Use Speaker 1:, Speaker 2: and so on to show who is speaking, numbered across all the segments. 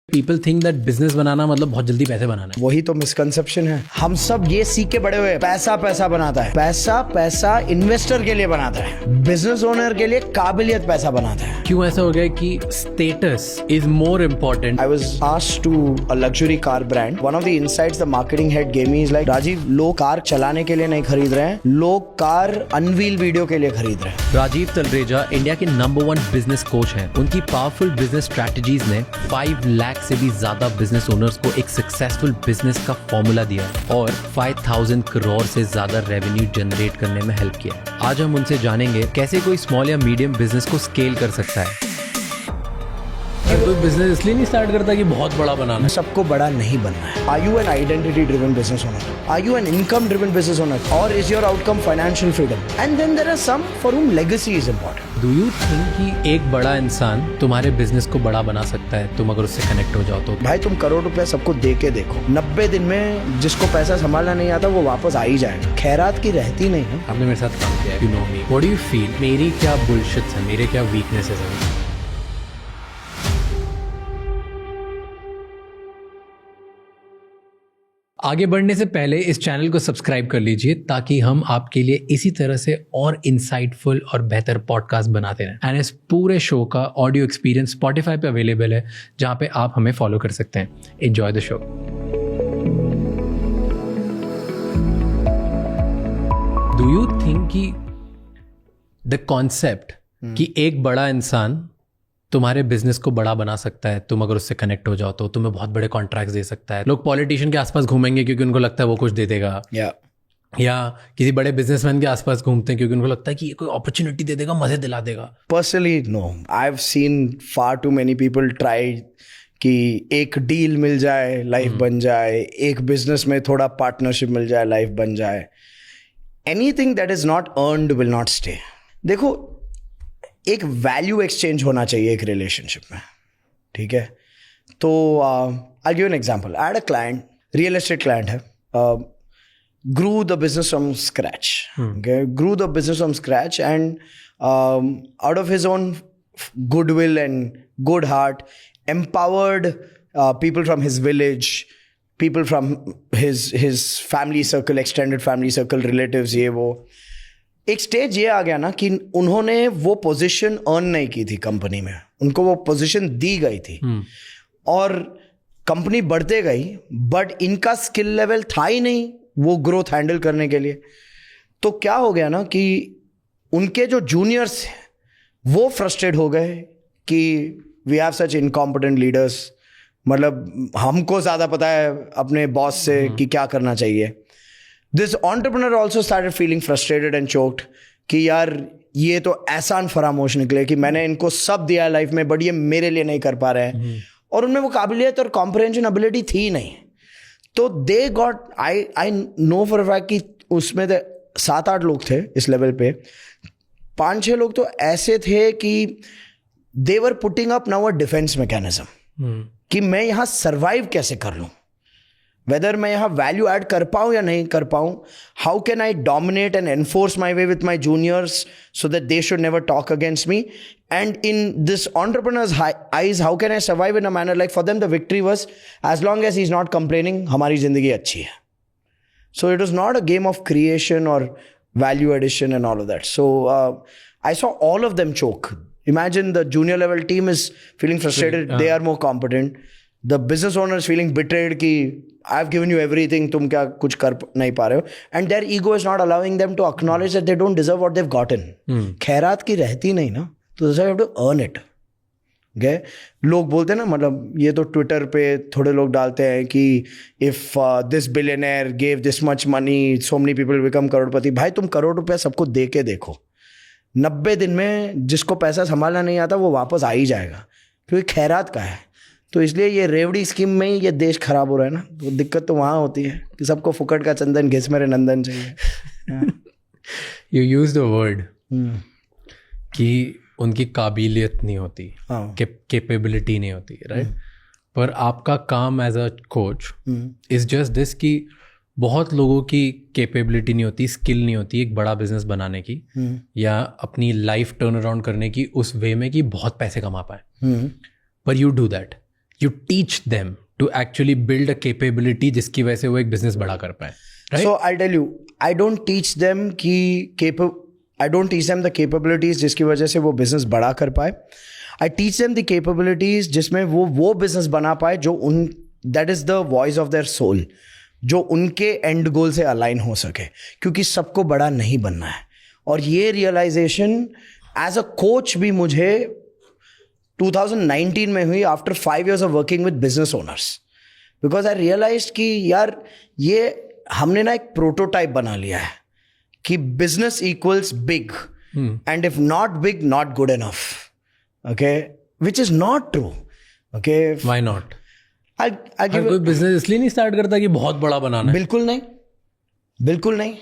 Speaker 1: People think that business बनाना मतलब बहुत जल्दी पैसे बनाना है।
Speaker 2: वही तो मिसकंसेप्शन है। हम सब ये सीख के बड़े हुए हैं, पैसा पैसा बनाता है, पैसा पैसा इन्वेस्टर के लिए बनाता है, बिजनेस ओनर के लिए काबिलियत पैसा बनाता है।
Speaker 1: क्यों ऐसा हो गया कि status is more important?
Speaker 2: I was asked to a luxury car brand. One of the insights the marketing head gave me is like, Rajiv, लोग कार चलाने के लिए नहीं खरीद रहे हैं, लोग कार अनवील वीडियो के लिए खरीद रहे हैं।
Speaker 1: राजीव तलरेजा इंडिया के नंबर 1 बिजनेस कोच हैं। उनकी पावरफुल बिजनेस स्ट्रैटेजीज ने 5 लाख से भी ज्यादा बिजनेस ओनर्स को एक सक्सेसफुल बिजनेस का फॉर्मूला दिया है और 5000 करोड़ से ज्यादा रेवेन्यू जनरेट करने में हेल्प किया है। आज हम उनसे जानेंगे कैसे कोई स्मॉल या मीडियम बिजनेस को स्केल कर सकता है। कोई बिजनेस इसलिए नहीं स्टार्ट करता कि बहुत बड़ा बनाना है।
Speaker 2: सबको बड़ा नहीं बनना है। Are you an identity driven business owner? Are you an income driven business owner? Or is your outcome financial freedom? And then there are some for whom legacy is important.
Speaker 1: Do you think कि एक बड़ा इंसान तुम्हारे business को बड़ा बना सकता है तुम अगर उससे कनेक्ट हो जाओ तो?
Speaker 2: भाई तुम करोड़ रुपया सबको दे के देखो, 90 दिन में जिसको पैसा संभालना नहीं आता वो वापस आ ही जाएगा। खैरात की रहती नहीं है।
Speaker 1: आपने मेरे साथ काम किया है, you know me. What do you feel? मेरी क्या बुलशिट्स हैं, मेरे क्या वीकनेसेस हैं? आगे बढ़ने से पहले इस चैनल को सब्सक्राइब कर लीजिए ताकि हम आपके लिए इसी तरह से और इंसाइटफुल और बेहतर पॉडकास्ट बनाते रहें। एंड इस पूरे शो का ऑडियो एक्सपीरियंस स्पॉटिफाई पे अवेलेबल है जहां पे आप हमें फॉलो कर सकते हैं। Enjoy the show. Do you think कि द कॉन्सेप्ट कि एक बड़ा इंसान तुम्हारे बिजनेस को बड़ा बना सकता है तुम अगर उससे कनेक्ट हो जाओ तो, तुम्हें बहुत बड़े कॉन्ट्रैक्ट्स दे सकता है? लोग पॉलिटिशियन के आसपास घूमेंगे क्योंकि उनको लगता है वो कुछ दे देगा, या किसी बड़े बिजनेसमैन के आसपास घूमते हैं क्योंकि उनको लगता है कि ये कोई अपॉर्चुनिटी दे देगा, मजे दिला देगा।
Speaker 2: Personally no, I have seen far too many people try कि एक डील मिल जाए लाइफ बन जाए, एक बिजनेस में थोड़ा पार्टनरशिप मिल जाए लाइफ बन जाए। Anything that is not earned will not stay. देखो, एक वैल्यू एक्सचेंज होना चाहिए एक रिलेशनशिप में, ठीक है? तो I give an example. I had a client, real estate client है, grew the business from scratch. Okay, grew the business from scratch, and out of his own goodwill and good heart, empowered people from his village, people from his family circle, extended family circle, relatives, ये वो। एक stage ये आ गया ना कि उन्होंने वो position earn नहीं की थी कंपनी में, उनको वो पोजीशन दी गई थी और कंपनी बढ़ते गई, बट इनका स्किल लेवल था ही नहीं वो ग्रोथ हैंडल करने के लिए। तो क्या हो गया ना कि उनके जो जूनियर्स वो फ्रस्ट्रेट हो गए कि we have such incompetent leaders, मतलब हमको ज़्यादा पता है अपने बॉस से कि क्या करना चाहिए। This entrepreneur also started feeling frustrated and choked कि यार ये तो एहसान फरामोश निकले कि मैंने इनको सब दिया लाइफ में बट ये मेरे लिए नहीं कर पा रहे हैं, और उनमें वो काबिलियत और कॉम्प्रहेंशन एबिलिटी थी नहीं। तो they got, I know for a fact कि उसमें 7-8 लोग थे इस लेवल पे, 5-6 लोग तो ऐसे थे कि they were putting up now a defence mechanism कि मैं यहाँ सर्वाइव कैसे कर लूँ, वेदर मैं यहाँ वैल्यू ऐड कर पाऊँ या नहीं कर पाऊँ, how can I dominate and enforce my way with my juniors so that they should never talk against me, and in this entrepreneur's eyes how can I survive in a manner like for them the victory was as long as he's not complaining, हमारी जिंदगी अच्छी है। So it was not a game of creation or value addition and all of that. So I saw all of them choke. Imagine the junior level team is feeling frustrated, they are more competent. The business owner is feeling betrayed कि I've given you everything, तुम क्या कुछ कर नहीं पा रहे हो, and their ego is not allowing them to acknowledge that they don't deserve what they've gotten. खैरात की रहती नहीं ना, तो you have to earn it. Okay? लोग बोलते हैं ना, मतलब ये तो ट्विटर पे थोड़े लोग डालते हैं कि if this billionaire gave this much money, so many people become करोड़पति। भाई तुम करोड़ रुपया सबको दे के देखो, 90 दिन में जिसको पैसा संभालना नहीं आता वो वापस आ ही जाएगा, क्योंकि खैरात का है। तो इसलिए ये रेवड़ी स्कीम में ही ये देश खराब हो रहा है ना, तो दिक्कत तो वहाँ होती है कि सबको फुकट का चंदन घिस मेरे नंदन चाहिए।
Speaker 1: यू यूज द वर्ड कि उनकी काबिलियत नहीं होती, कैपेबिलिटी नहीं होती, राइट? पर आपका काम as a coach is just this कि बहुत लोगों की कैपेबिलिटी नहीं होती, स्किल नहीं होती एक बड़ा बिजनेस बनाने की या अपनी लाइफ टर्न अराउंड करने की उस वे में कि बहुत पैसे कमा पाए, पर you do that. you teach them to actually build a capability जिसकी वजह से वो एक business बड़ा कर पाए, right?
Speaker 2: So I'll tell you, I don't teach them the capabilities जिसकी वजह से वो business बड़ा कर पाए. I teach them the capabilities जिसमें वो business बना पाए जो that is the voice of their soul, जो उनके end goal से align हो सके, क्योंकि सबको बड़ा नहीं बनना है. और ये realization as a coach भी मुझे 2019 में हुई after 5 years of working with business owners, because I realized कि यार ये हमने ना एक प्रोटोटाइप बना लिया है कि business equals big, and if not big, not good enough, okay, which is not true, okay.
Speaker 1: Why not?
Speaker 2: I give
Speaker 1: कोई business इसलिए नहीं start करता कि बहुत बड़ा बनाना है.
Speaker 2: बिल्कुल नहीं, बिल्कुल नहीं.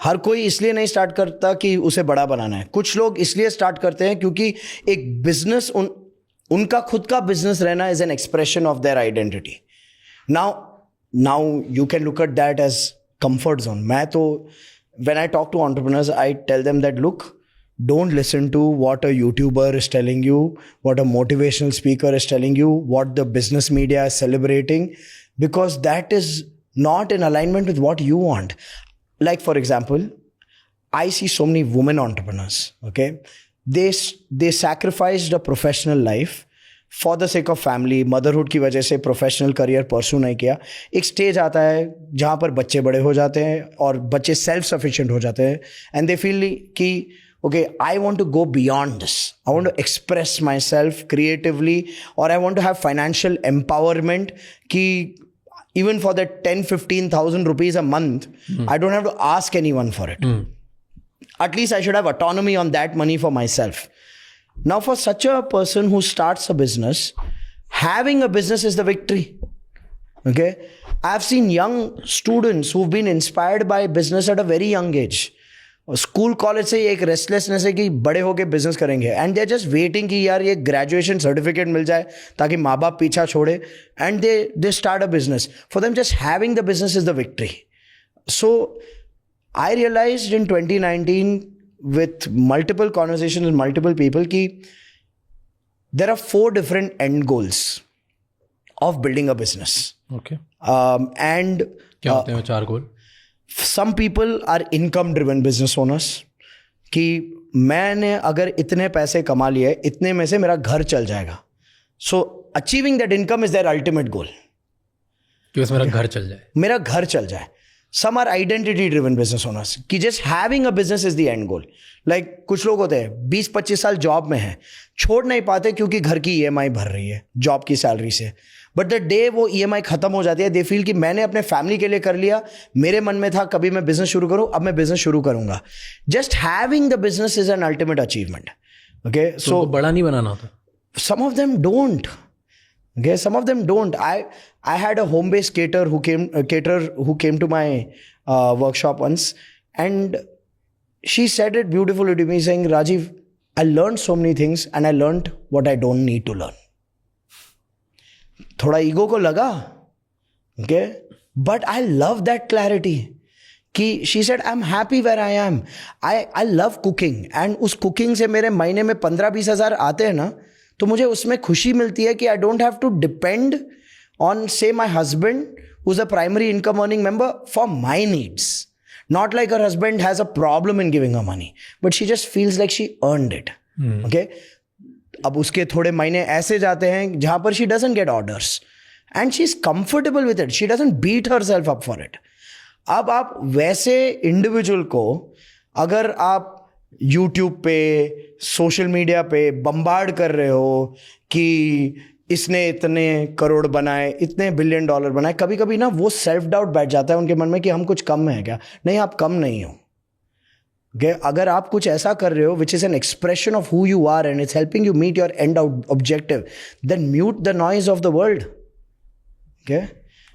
Speaker 2: हर कोई इसलिए नहीं स्टार्ट करता कि उसे बड़ा बनाना है. कुछ लोग इसलिए स्टार्ट करते हैं क्योंकि एक बिजनेस उनका खुद का बिजनेस रहना is an expression of their identity. Now you can look at that as comfort zone. मैं तो when I talk to entrepreneurs I tell them that look, don't listen to what a YouTuber is telling you, what a motivational speaker is telling you, what the business media is celebrating, because that is not in alignment with what you want. Like, for example, I see so many women entrepreneurs, okay? They sacrificed a professional life for the sake of family, motherhood की वजह से professional career pursue नहीं किया. एक stage आता है जहाँ पर बच्चे बड़े हो जाते हैं और बच्चे self sufficient हो जाते हैं, and they feel कि okay, I want to go beyond this. I want to express myself creatively, or I want to have financial empowerment ki even for that 10,000-15,000 rupees a month, I don't have to ask anyone for it. At least I should have autonomy on that money for myself. Now, for such a person who starts a business, having a business is the victory. Okay? I've seen young students who've been inspired by business at a very young age. School college से एक restlessness है कि बड़े होके business करेंगे, and they are just waiting कि यार ये ग्रेजुएशन सर्टिफिकेट मिल जाए ताकि माँ बाप पीछा छोड़े, and they start a business. For them just having the business is the victory. So I realized in 2019 with multiple conversations with multiple people कि there are 4 different end goals of building a business.
Speaker 1: Okay.
Speaker 2: And
Speaker 1: क्या होते हैं 4 गोल?
Speaker 2: some people are income driven business owners कि मैंने अगर इतने पैसे कमा लिए इतने में से मेरा घर चल जाएगा. So achieving that income is their ultimate goal.
Speaker 1: कि बस मेरा घर चल जाए.
Speaker 2: मेरा घर चल जाए. Some are identity driven business owners कि just having a business is the end goal. Like कुछ लोग होते हैं 20-25 साल जॉब में हैं, छोड़ नहीं पाते क्योंकि घर की EMI भर रही है जॉब की सैलरी से. बट द डे वो EMI खत्म हो जाती है, दे फील कि मैंने अपने फैमिली के लिए कर लिया, मेरे मन में था कभी मैं बिजनेस शुरू करूं, अब मैं बिजनेस शुरू करूंगा. Just having the business is an ultimate achievement. Okay, so
Speaker 1: बड़ा नहीं बनाना होता.
Speaker 2: some of them don't. Okay, some of them don't. I had a home-based caterer who came to my workshop once, and she said it beautifully to me, saying, Rajiv, I learned so many things and I learned what I don't need to learn. थोड़ा ego को लगा, okay, but I love that clarity. कि she said, I'm happy where I am. I love cooking, and उस cooking से मेरे महीने में 15-20 हज़ार आते हैं ना, तो मुझे उसमें खुशी मिलती है कि I don't have to depend on, say, my husband, who's a primary income earning member, for my needs. Not like her husband has a problem in giving her money, but she just feels like she earned it. Okay? अब उसके थोड़े महीने ऐसे जाते हैं जहाँ पर she doesn't get orders. And she's comfortable with it. She doesn't beat herself up for it. अब आप वैसे इंडिविजुअल को अगर आप YouTube पे, सोशल मीडिया पे बम्बार्ड कर रहे हो कि इसने इतने करोड़ बनाए, इतने $1 बिलियन बनाए, कभी कभी ना वो सेल्फ डाउट बैठ जाता है उनके मन में कि हम कुछ कम है क्या. नहीं, आप कम नहीं हो. Okay? अगर आप कुछ ऐसा कर रहे हो which is an expression of who you are and it's helping you meet your end objective, then mute the noise of the world. Okay?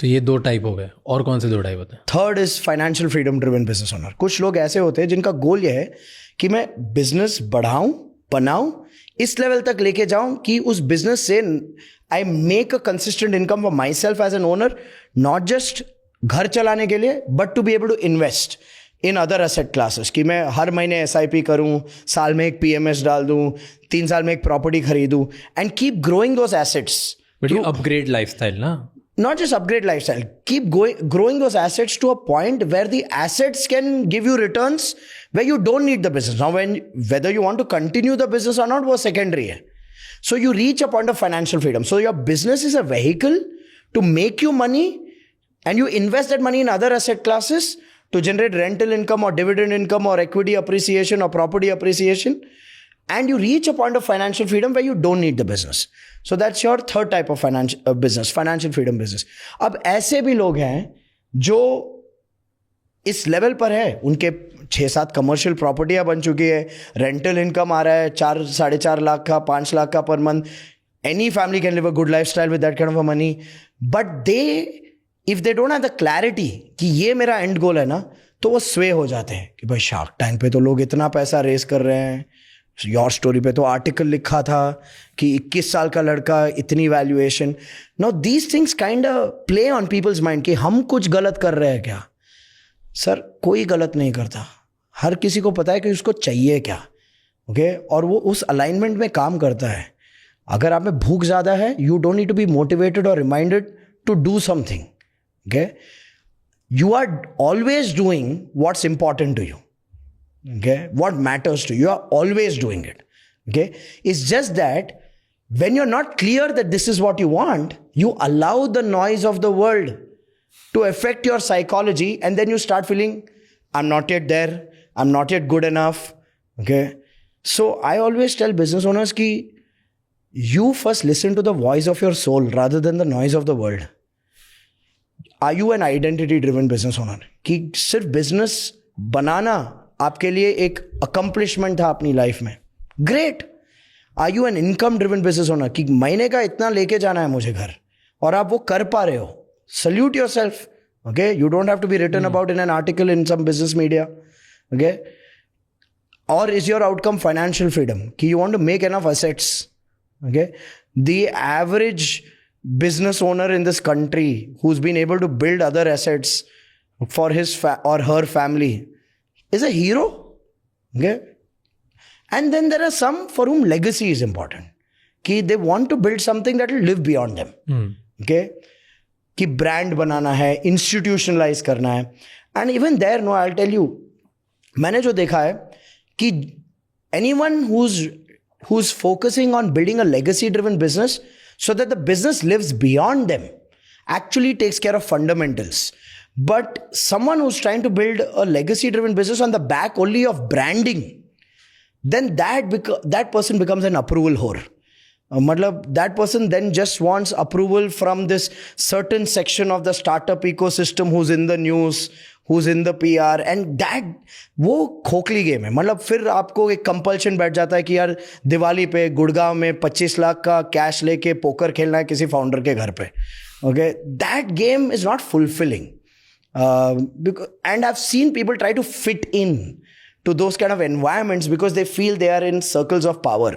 Speaker 1: तो ये 2 टाइप हो गए. और कौन से 2 टाइप होते हैं?
Speaker 2: Third is financial freedom driven business owner. कुछ लोग ऐसे होते हैं जिनका गोल ये है कि मैं बिजनेस बढ़ाऊं, बनाऊं, इस लेवल तक लेके जाऊं कि उस बिजनेस से I make a consistent income for myself as an owner, not just घर चलाने के लिए but to be able to invest in other asset classes. कि मैं हर महीने SIP करूं, साल में एक PMS डाल दूं, 3 साल में एक प्रॉपर्टी खरीदूं, and keep growing those assets
Speaker 1: but ये अपग्रेड लाइफस्टाइल ना,
Speaker 2: not just upgrade lifestyle, keep growing those assets to a point where the assets can give you returns where you don't need the business. Now whether you want to continue the business or not was secondary hai. So you reach a point of financial freedom. So your business is a vehicle to make you money, and you invest that money in other asset classes to generate rental income or dividend income or equity appreciation or property appreciation, and you reach a point of financial freedom where you don't need the business. So that's your third type of business, financial freedom business. अब ऐसे भी लोग हैं जो इस level पर है, उनके 6-7 कमर्शियल प्रॉपर्टियां बन चुकी है, रेंटल इनकम आ रहा है 4-4.5 लाख का, 5 लाख का per month. Any family can live a good lifestyle with that kind of a money. But if they don't have the clarity कि ये मेरा एंड गोल है ना, तो वो स्वे हो जाते हैं कि भाई शार्क टैंक पे तो लोग इतना पैसा रेस कर रहे हैं, योर स्टोरी पे तो आर्टिकल लिखा था कि 21 साल का लड़का इतनी valuation. Know these things kind play on people's mind कि हम कुछ गलत कर रहे हैं क्या. सर कोई गलत नहीं करता, हर किसी को पता है कि उसको चाहिए क्या. ओके और वो उस अलाइनमेंट में काम करता है. अगर आप में भूख ज़्यादा है, you don't need to be motivated और reminded to do something. Okay you are always doing what's important to you. Okay, what matters to you, you are always doing it. Okay, it's just that when you're not clear that this is what you want, you allow the noise of the world to affect your psychology, and then you start feeling I'm not yet there, I'm not yet good enough. Okay, so I always tell business owners ki you first listen to the voice of your soul rather than the noise of the world. Are you an identity driven business owner कि सिर्फ business बनाना आपके लिए एक accomplishment था अपनी life में? Great. Are you an income driven business owner कि महीने का इतना लेके जाना है मुझे घर, और आप वो कर पा रहे हो? Salute your self. Okay you don't have to be written about in an article in some business media. Okay और is your outcome financial freedom कि you want to make enough assets. Okay the average business owner in this country who's been able to build other assets for his or her family is a hero. Okay, and then there are some for whom legacy is important कि they want to build something that will live beyond them. Okay, कि brand बनाना है, institutionalize करना है. And even there, no, I'll tell you, मैंने जो देखा है कि anyone who's focusing on building a legacy driven business so that the business lives beyond them actually takes care of fundamentals. But someone who's trying to build a legacy driven business on the back only of branding, then that person becomes an approval whore. That person then just wants approval from this certain section of the startup ecosystem who's in the news, who's in the PR, and that वो खोखली game है. फिर आपको एक compulsion बैठ जाता है कि यार दिवाली पे गुड़गांव में 25 लाख का कैश लेके पोकर खेलना है किसी फाउंडर के घर पे. Okay that game is not fulfilling. And I've seen people try to fit in to those kind of environments because they feel they are in circles of power,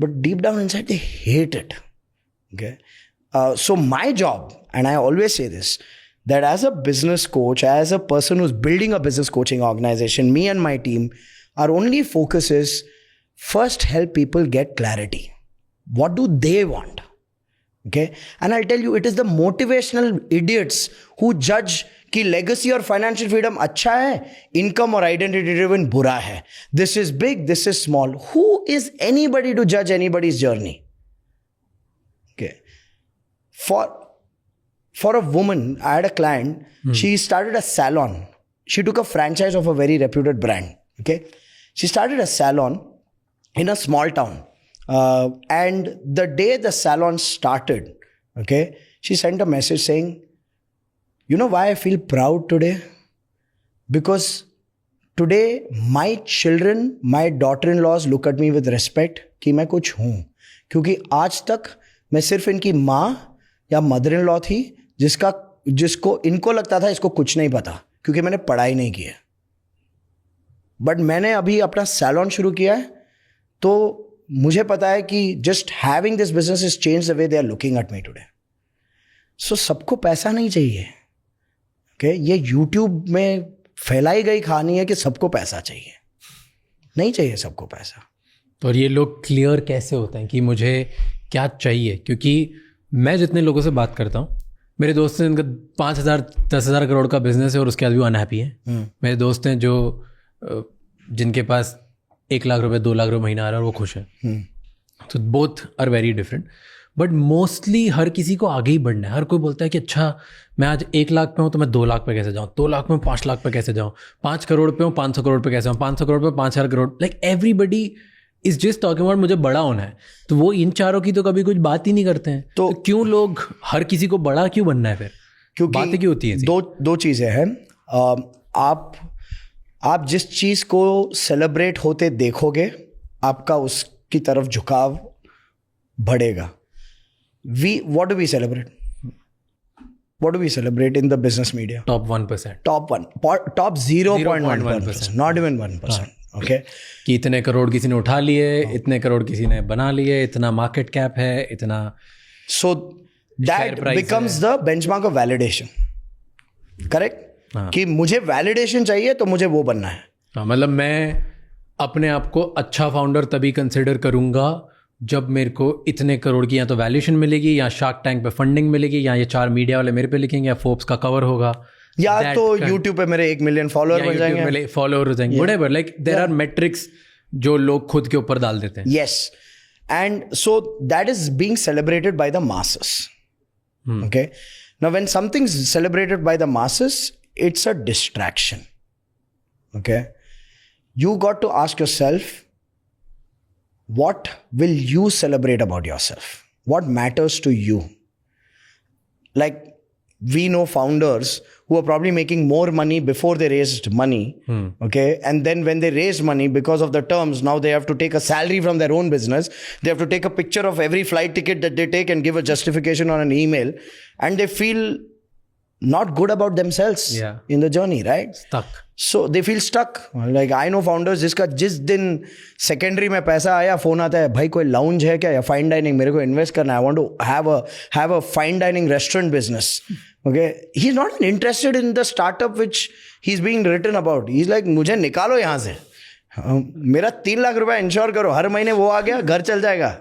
Speaker 2: but deep down inside they hate it. Okay, so my job, and I always say this, that as a business coach, as a person who's building a business coaching organization, me and my team, our only focus is first help people get clarity. What do they want? Okay, and I'll tell you, it is the motivational idiots who judge कि legacy और financial freedom अच्छा है, income और identity driven बुरा है. This is big, this is small. Who is anybody to जज anybody's journey? Okay for a woman, I had a client, she started a salon. She took a franchise of a very reputed brand. Okay, she started a salon in a small town, and the day the salon started, okay, she sent a message saying, you know why I feel proud today? Because today my children, my daughter-in-laws look at me with respect कि मैं कुछ हूँ, क्योंकि आज तक मैं सिर्फ इनकी माँ या मदर इन लॉ थी जिसको इनको लगता था इसको कुछ नहीं पता क्योंकि मैंने पढ़ाई नहीं की है. बट मैंने अभी अपना सैलून शुरू किया है, तो मुझे पता है कि just having this business is change the way they are looking at me today. So सबको पैसा नहीं चाहिए. Okay? ये यूट्यूब में फैलाई गई कहानी है कि सबको पैसा चाहिए. नहीं चाहिए सबको पैसा.
Speaker 1: और ये लोग क्लियर कैसे होते हैं कि मुझे क्या चाहिए? क्योंकि मैं जितने लोगों से बात करता हूँ, मेरे दोस्त हैं जिनका 5,000 10,000 करोड़ का बिजनेस है और उसके बाद भी अनहैप्पी हैं। मेरे दोस्त हैं जो जिनके पास 1 लाख रुपए 2 लाख रुपए महीना आ रहा है और वो खुश है। तो both are very different, but mostly हर किसी को आगे ही बढ़ना है। हर कोई बोलता है कि अच्छा मैं आज 1 लाख पे हूँ तो मैं 2 लाख पे कैसे जाऊँ, 2 लाख पे 5 लाख पे कैसे जाऊँ, 5 करोड़ पे हूँ 500 करोड़ पे कैसे जाऊँ, 500 करोड़ पे 5,000 crore. Like everybody is just talking about मुझे बड़ा होना है। तो वो इन चारों की तो कभी कुछ बात ही नहीं करते हैं। तो क्यों लोग हर किसी को बड़ा क्यों बनना है फिर?
Speaker 2: क्योंकि
Speaker 1: बातें क्यों होती है?
Speaker 2: दो चीज़ें हैं। आप जिस चीज़ को सेलिब्रेट होते देखोगे आपका उसकी तरफ झुकाव बढ़ेगा। What do we celebrate? What do we celebrate in the business media?
Speaker 1: Top 1%.
Speaker 2: Top 0.1%. Not even 1%. Okay.
Speaker 1: कि इतने करोड़ किसी ने उठा लिए, इतने करोड़ किसी ने बना लिए, इतना मार्केट कैप है, इतना।
Speaker 2: So that becomes the benchmark of validation. Correct? कि मुझे वैलिडेशन चाहिए तो मुझे वो बनना है।
Speaker 1: मतलब मैं अपने आप को अच्छा फाउंडर तभी कंसिडर करूंगा जब मेरे को इतने करोड़ की या तो वैल्यूएशन मिलेगी, या शार्क टैंक पे फंडिंग मिलेगी, या ये 4 मीडिया वाले मेरे पे लिखेंगे, या फोर्ब्स का कवर होगा,
Speaker 2: या तो यूट्यूब पे मेरे 1 मिलियन फॉलोअर बन जाएंगे,
Speaker 1: फॉलोअर हो जाएंगे, whatever. Like there are metrics जो लोग खुद के ऊपर डाल देते हैं।
Speaker 2: Yes, and so that is being celebrated by the masses. Okay, now when something is celebrated by the masses, it's a distraction. Okay, you got to ask yourself, what will you celebrate about yourself? What matters to you? Like, we know founders who are probably making more money before they raised money. Okay, and then when they raised money, because of the terms, now they have to take a salary from their own business. They have to take a picture of every flight ticket that they take and give a justification on an email, and they feel not good about themselves in the journey, right?
Speaker 1: Stuck.
Speaker 2: So they feel stuck. Like I know founders जिसका जिस दिन secondary में पैसा आया phone आता है, भाई कोई lounge है क्या या fine dining, मेरे को invest करना है, I want to have a fine dining restaurant business. Okay, he's not interested in the startup which he's being written about. He's like, मुझे निकालो यहाँ से, मेरा 3 लाख रुपया इंश्योर करो, हर महीने वो आ गया, घर चल जाएगा.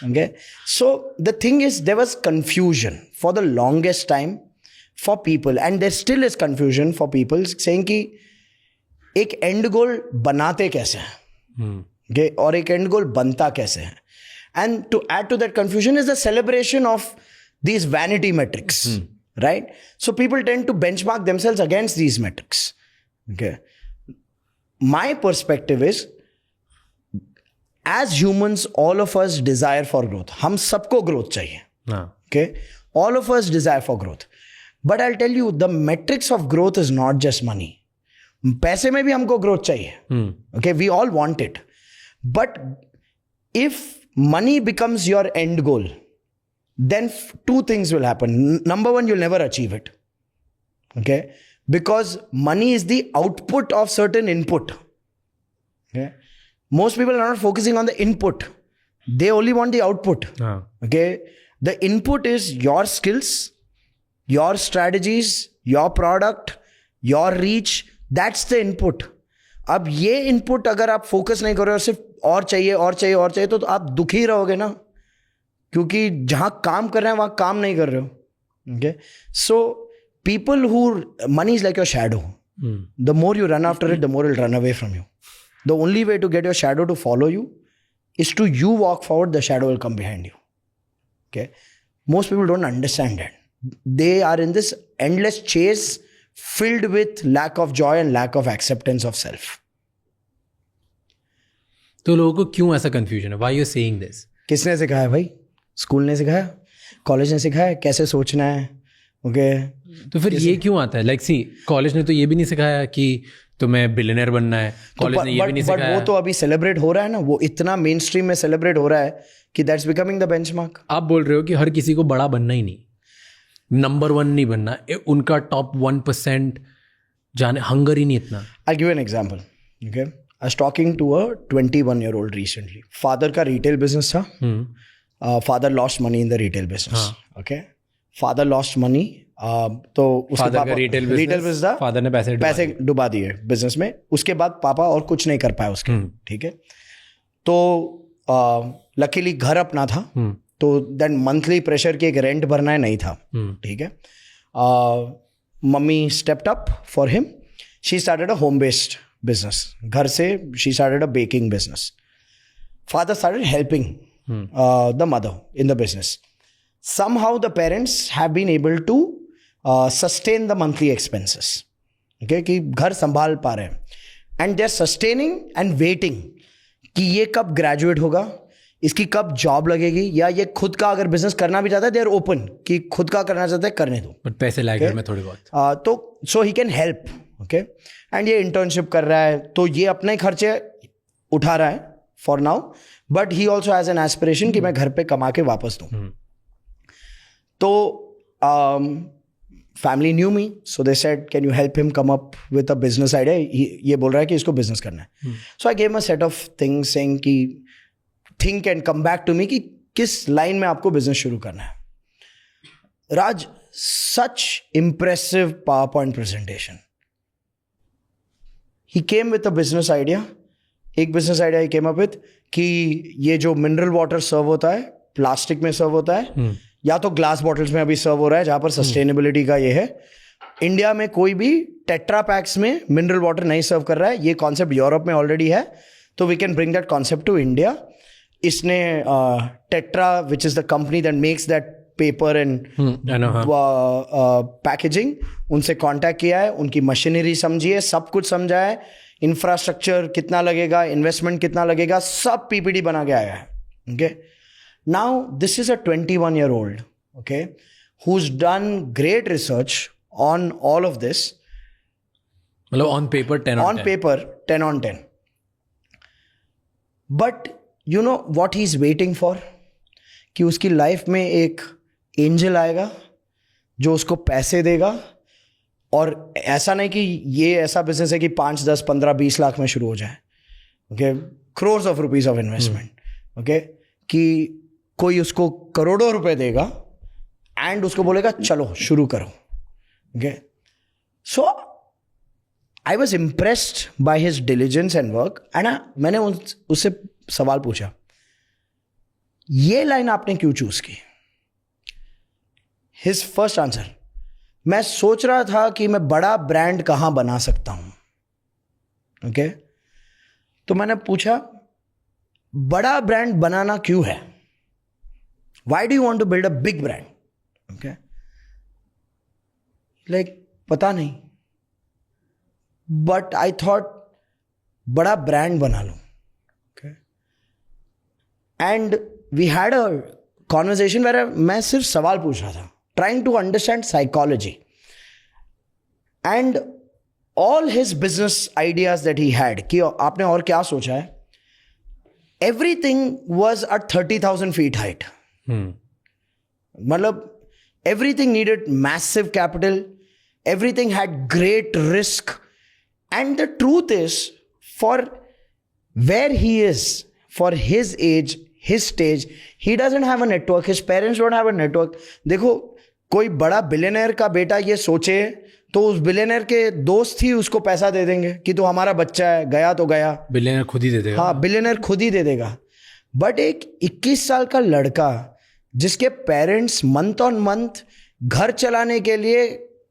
Speaker 2: Okay, so the thing is, there was confusion for the longest time for people, and there still is confusion for people saying कि एक एंड गोल बनाते कैसे हैं, okay, और एक एंड गोल बनता कैसे है. And to add to that confusion is the celebration of these vanity metrics, right? So people tend to benchmark themselves against these metrics. Okay, my perspective is, as humans, all of us desire for growth. हम सबको growth चाहिए. Okay, all of us desire for growth. But I'll tell you, the metrics of growth is not just money. पैसे में भी हमको growth चाहिए. Okay, we all want it. But if money becomes your end goal, then 2 things will happen. Number 1, you'll never achieve it. Okay, because money is the output of certain input. Okay, most people are not focusing on the input. They only want the output. Okay, the input is your skills, your strategies, your product, your reach. That's the input. अब ये input अगर आप focus नहीं कर रहे हो, सिर्फ और चाहिए तो आप दुखी रहोगे ना, क्योंकि जहाँ काम कर रहे हैं वहाँ काम नहीं कर रहे हो. Okay, so people who, money is like your shadow. The more you run after it, the more it will run away from you. The only way to get your shadow to follow you is to you walk forward, the shadow will come behind you. Okay, most people don't understand that. They are in this endless chase filled with lack of joy and lack of acceptance of self.
Speaker 1: तो लोगों को क्यों ऐसा confusion है? Why you saying this?
Speaker 2: किसने सिखाया भाई? School ने सिखाया, कॉलेज ने सिखाया कैसे सोचना है. ओके,
Speaker 1: तो फिर ये क्यों आता है? लाइक सी, कॉलेज ने तो ये भी नहीं सिखाया कि तुम्हें बिलियनर बनना है. कॉलेज ने ये भी नहीं सिखाया.
Speaker 2: वो तो अभी सेलिब्रेट हो रहा है ना, वो इतना मेन स्ट्रीम में सेलिब्रेट हो रहा है कि दैट्स बिकमिंग द बेंचमार्क.
Speaker 1: आप बोल रहे हो कि हर किसी को बड़ा बनना ही नहीं, नंबर 1 नहीं बनना, उनका टॉप 1% जाने, हंगर ही नहीं इतना.
Speaker 2: I'll give you an example. Okay, I was talking to a 21-year-old recently. Father का retail business था. Father lost money in the retail business. Okay, father lost money. तो उसके पापा रिटेल बिजनेस था,
Speaker 1: father ने पैसे
Speaker 2: डुबा दिए बिजनेस में. उसके बाद पापा और कुछ नहीं कर पाए उसके. ठीक है, तो लकीली घर अपना था, तो देन मंथली प्रेशर की एक रेंट भरना है नहीं था, ठीक है. Mummy stepped up for him. She started a home based business. घर से she started a baking business. Father started helping the mother in the business. somehow the parents have been able to sustain the monthly expenses. Okay, कि घर संभाल पा रहे हैं. And they're sustaining and waiting कि ये कब ग्रेजुएट होगा, इसकी कब जॉब लगेगी, या ये खुद का अगर बिजनेस करना भी चाहता है, they are open कि खुद का करना चाहता है करने दो,
Speaker 1: बट पैसे लाएगा मैं थोड़ी बहुत.
Speaker 2: तो so he can help. Okay, and ये इंटर्नशिप कर रहा है तो ये अपने ही खर्चे उठा रहा है for now, but he also has an aspiration कि मैं घर पे कमा के वापस दूँ. तो family knew me, so they said can you help him come up with a business idea. ये बोल रहा है कि इसको बिजनेस करना है. So I gave a set of things saying कि think and come back to me कि किस लाइन में आपको बिजनेस शुरू करना है. राज, such impressive power point presentation. He came with a business idea. एक business idea he came up with कि ये जो मिनरल वाटर सर्व होता है प्लास्टिक में सर्व होता है, या तो ग्लास बॉटल्स में अभी सर्व हो रहा है जहां पर सस्टेनेबिलिटी का ये है. इंडिया में कोई भी टेट्रा पैक्स में मिनरल वाटर नहीं सर्व कर रहा है. ये कॉन्सेप्ट यूरोप में ऑलरेडी है, तो we can bring that concept to India. इसने Tetra which is the company that makes that paper and packaging, उनसे कांटेक्ट किया है, उनकी मशीनरी समझी है, सब कुछ समझा है, इंफ्रास्ट्रक्चर कितना लगेगा, इन्वेस्टमेंट कितना लगेगा, सब पीपीटी बना के आया है. Okay, now this is a 21-year-old, okay, who's done great research on all of this.
Speaker 1: मतलब on paper 10 on 10.
Speaker 2: Paper 10 on 10. But you know what he's waiting for? कि उसकी लाइफ में एक एंजल आएगा जो उसको पैसे देगा. और ऐसा नहीं कि ये ऐसा बिजनेस है कि 5, 10, 15, 20 लाख में शुरू हो जाए. Okay, crores of rupees of investment. Okay, कि कोई उसको करोड़ों रुपए देगा एंड उसको बोलेगा चलो शुरू करो. Okay, so I was impressed by his diligence and work. And मैंने उससे सवाल पूछा, ये लाइन आपने क्यों चूज की? हिज फर्स्ट आंसर, मैं सोच रहा था कि मैं बड़ा ब्रांड कहां बना सकता हूं. ओके, तो मैंने पूछा बड़ा ब्रांड बनाना क्यों है? Why do you want to build a big brand? Okay, like पता नहीं, but I thought बड़ा brand बना लूं. Okay, and we had a conversation where मैं सिर्फ सवाल पूछ रहा था, trying to understand psychology, and all his business ideas that he had कि आपने और क्या सोचा है, everything was at 30,000 feet height. मतलब everything needed massive capital, everything had great risk, and the truth is, for where he is, for his age, his stage, he doesn't have a network, his parents don't have a network. देखो, कोई बड़ा billionaire का बेटा ये सोचे तो उस billionaire के दोस्त ही उसको पैसा दे देंगे कि तो हमारा बच्चा है, गया तो गया.
Speaker 1: बिलियनर खुद ही दे देगा.
Speaker 2: हाँ, बिलियनर खुद ही दे देगा. बट एक 21 साल का लड़का जिसके पेरेंट्स मंथ ऑन मंथ घर चलाने के लिए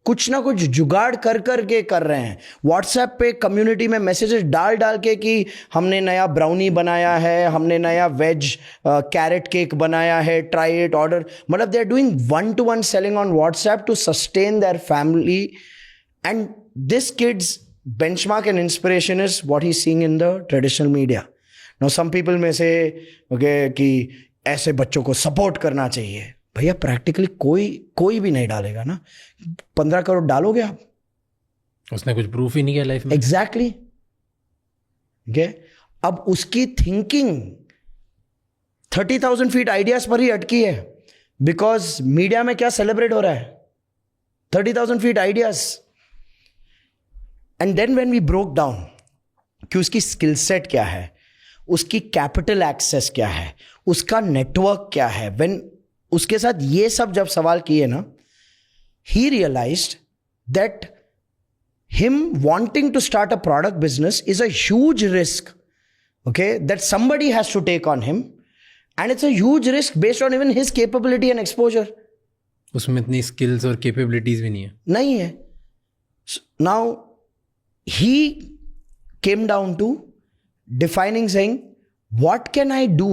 Speaker 2: कुछ ना कुछ जुगाड़ कर के कर रहे हैं, व्हाट्सएप पे कम्युनिटी में मैसेजेस डाल के कि हमने नया ब्राउनी बनाया है, हमने नया वेज कैरेट केक बनाया है, ट्राई इट, ऑर्डर. मतलब they are doing 1-to-1 selling on WhatsApp to sustain their family. And this kids benchmark and inspiration is what he's seeing in the traditional media. Now some people may say okay कि ऐसे बच्चों को support करना चाहिए. भैया practically कोई भी नहीं डालेगा ना. 15 करोड़ डालोगे आप?
Speaker 1: उसने कुछ प्रूफ ही नहीं किया लाइफ में.
Speaker 2: एग्जैक्टली. अब उसकी थिंकिंग 30,000 फीट आइडियाज पर ही अटकी है. बिकॉज मीडिया में क्या सेलिब्रेट हो रहा है? 30,000 feet ideas. And then when we broke down कि उसकी स्किल सेट क्या है, उसकी कैपिटल एक्सेस क्या है, उसका नेटवर्क क्या है, व्हेन उसके साथ ये सब जब सवाल किए ना, he realised that him wanting to start a product business is a huge risk, okay, that somebody has to take on him. And it's a huge risk based on even his capability and exposure.
Speaker 1: उसमें इतनी skills और capabilities भी नहीं है.
Speaker 2: नहीं है. Now he came down to defining, saying, what can I do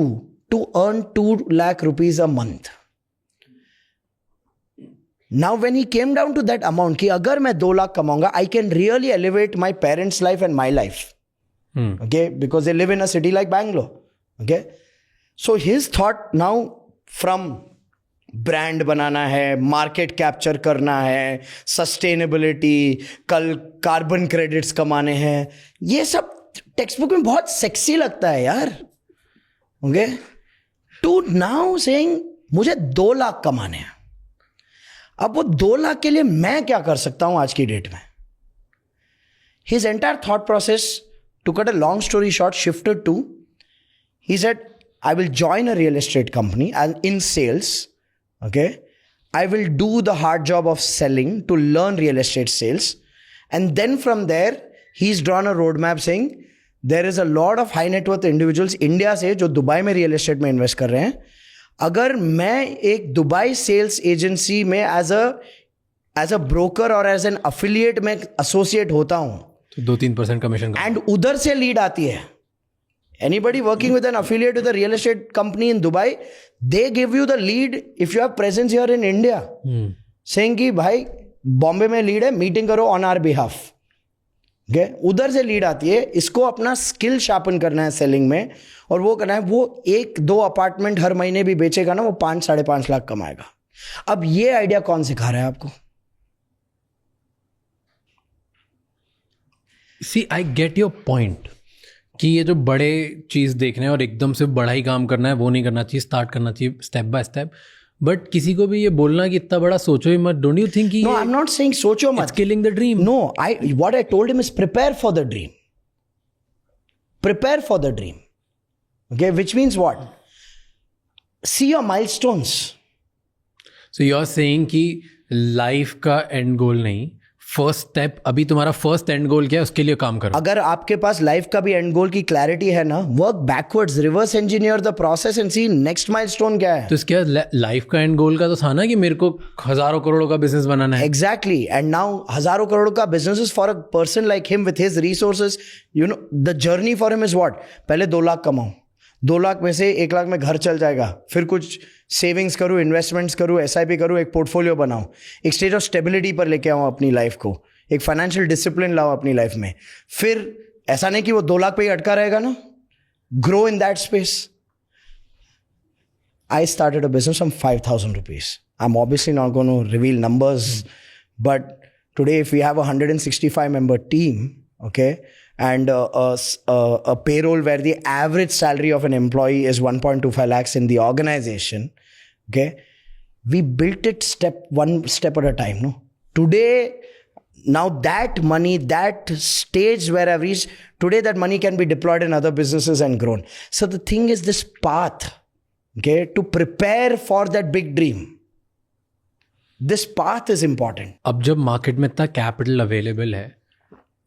Speaker 2: to earn 2 lakh rupees a month? Now when he came down to that amount कि अगर मैं 2 lakh कमाऊंगा, I can really elevate my parents' life and my life. Okay, because they live in a city like Bangalore. Okay, so his thought now from brand बनाना है, market capture करना है, sustainability, कल carbon credits कमाने हैं, ये सब text book में बहुत सेक्सी लगता है यार. ओके, टू नाउ सेइंग मुझे 2 लाख कमाने हैं. अब वो 2 लाख के लिए मैं क्या कर सकता हूं आज की डेट में? His entire thought process, to cut a long story short, shifted to, he said I will join a real estate company and in sales. Okay, I will do the hard job of selling to learn real estate sales, and then from there he's drawn a roadmap saying there is a lot of high net worth individuals India से जो Dubai में real estate में invest कर रहे हैं. अगर मैं एक दुबई सेल्स एजेंसी में एज अ ब्रोकर और एज एन अफिलिएट में एसोसिएट होता हूं
Speaker 1: तो 2-3% कमीशन
Speaker 2: एंड उधर से लीड आती है. Anybody working with an affiliate with a real estate company in Dubai, they give you the lead if you have presence here in India. Saying कि भाई बॉम्बे में लीड है, मीटिंग करो ऑन आवर बिहाफ. Okay? उधर से lead आती है. इसको अपना स्किल शार्पन करना है सेलिंग में, और वो करना है. वो 1-2 अपार्टमेंट हर महीने भी बेचेगा ना, वो 5-5.5 लाख कमाएगा. अब ये आइडिया कौन सिखा रहा है आपको?
Speaker 1: See, I get your point. कि ये जो बड़े चीज़ देखने और एकदम से बड़ा ही काम करना है, वो नहीं करना चाहिए, स्टार्ट करना चाहिए स्टेप बाय स्टेप. बट किसी को भी ये बोलना कि इतना बड़ा सोचो ही मत. Don't you think?
Speaker 2: No, I am not saying सोचो मत.
Speaker 1: It's killing the dream.
Speaker 2: No, what I told him is prepare for the dream. Prepare for the dream. Okay, which means what? See your milestones.
Speaker 1: So you are saying कि life का end goal नहीं, first step, अभी तुम्हारा first and गोल क्या है, उसके लिए काम करो. अगर
Speaker 2: आपके पास लाइफ का भी एंड गोल की क्लैरिटी है ना, work backwards, reverse engineer the process and see next milestone क्या है.
Speaker 1: तो इसके लाइफ का एंड गोल का तो था ना कि मेरे को हजारों करोड़ों का बिजनेस बनाना है.
Speaker 2: एग्जैक्टली. एंड नाउ हजारों करोड़ का business is for a person like him with his resources. You know the journey for him is what? पहले 2 लाख कमाऊं, 2 लाख में से 1 लाख में घर चल जाएगा, फिर कुछ सेविंग्स करूं, इन्वेस्टमेंट्स करूं, SIP करूं, एक पोर्टफोलियो बनाऊं, एक स्टेज ऑफ स्टेबिलिटी पर लेके आऊं अपनी लाइफ को, एक फाइनेंशियल डिसिप्लिन लाओ अपनी लाइफ में. फिर ऐसा नहीं कि वो 2 लाख पे ही अटका रहेगा ना. Grow in that space. I started a business from 5,000 rupees. I'm obviously not going to reveal numbers, but today if we have a 165 member team, okay, and a payroll where the average salary of an employee is 1.25 lakhs in the organization, okay, we built it one step at a time. No, today, now that money, that stage where I've reached today, that money can be deployed in other businesses and grown. So the thing is this path, okay, to prepare for that big dream, this path is important.
Speaker 1: अब जब market में इतना capital available है,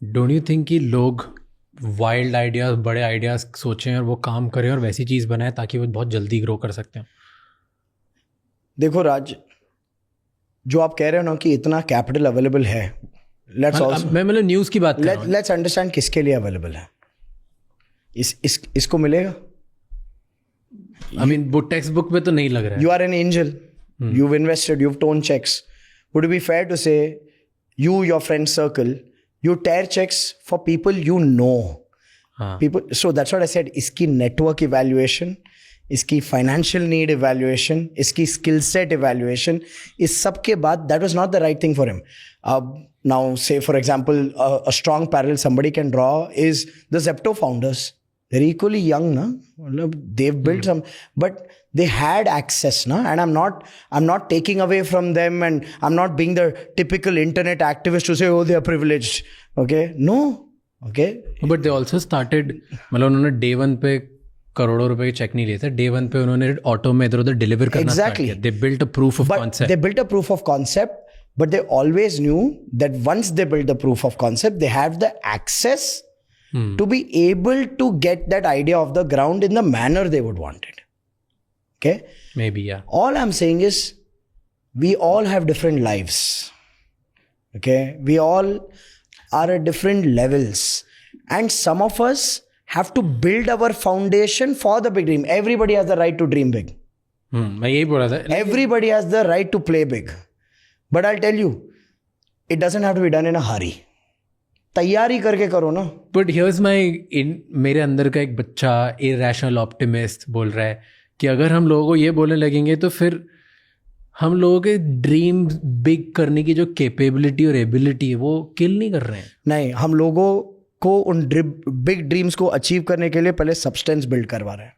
Speaker 1: don't you think कि लोग wild ideas, बड़े ideas सोचें और वो काम करें और वैसी चीज़ बनाएं ताकि वो बहुत जल्दी ग्रो कर सकते हैं?
Speaker 2: देखो राज, जो आप कह रहे हो ना कि इतना कैपिटल अवेलेबल है,
Speaker 1: मैं मतलब न्यूज़ की बात कर रहा हूं.
Speaker 2: लेट्स अंडरस्टैंड किसके लिए अवेलेबल है. इसको मिलेगा.
Speaker 1: आई मीन वो टेक्स्ट बुक में तो नहीं लग रहा है.
Speaker 2: You are an angel, you've invested, you've torn checks. Would it be fair to say you, your friend circle, you tear checks for people you know? People. So that's what I said. इसकी network evaluation, इसकी financial need evaluation, इसकी skill set evaluation, इस सब के बाद that was not the right thing for him. Now say for example a strong parallel somebody can draw is the Zepto founders. They're equally young, na? They've built some, but they had access, na? And I'm not taking away from them, and I'm not being the typical internet activist to say, oh, they are privileged. Okay? No. Okay?
Speaker 1: But they also started, मतलब उन्होंने day 1 पे करोड़ों रुपए के check नहीं लिए थे. Day 1 पे उन्होंने ऑटो में इधर उधर डिलीवर करना स्टार्ट किया. They built a proof of concept.
Speaker 2: They built a proof of concept, but they always knew that once they built the proof of concept, they had the access to be able to get that idea off the ground in the manner they would want it. Okay?
Speaker 1: Maybe, yeah.
Speaker 2: All I'm saying is we all have different lives. Okay? We all are at different levels. And some of us have to build our foundation for the big dream. Everybody has the right to dream big.
Speaker 1: मैं यही बोल रहा था.
Speaker 2: Everybody has the right to play big. But I'll tell you, it doesn't have to be done in a hurry. तैयारी करके करो ना.
Speaker 1: But here's मेरे अंदर का एक बच्चा irrational optimist बोल रहा है कि अगर हम लोगों को ये बोलने लगेंगे तो फिर हम लोगों के ड्रीम बिग करने की जो कैपेबिलिटी और एबिलिटी है वो किल नहीं कर रहे हैं.
Speaker 2: नहीं, हम लोगों को उन बिग ड्रीम्स को अचीव करने के लिए पहले सब्सटेंस बिल्ड करवा रहे हैं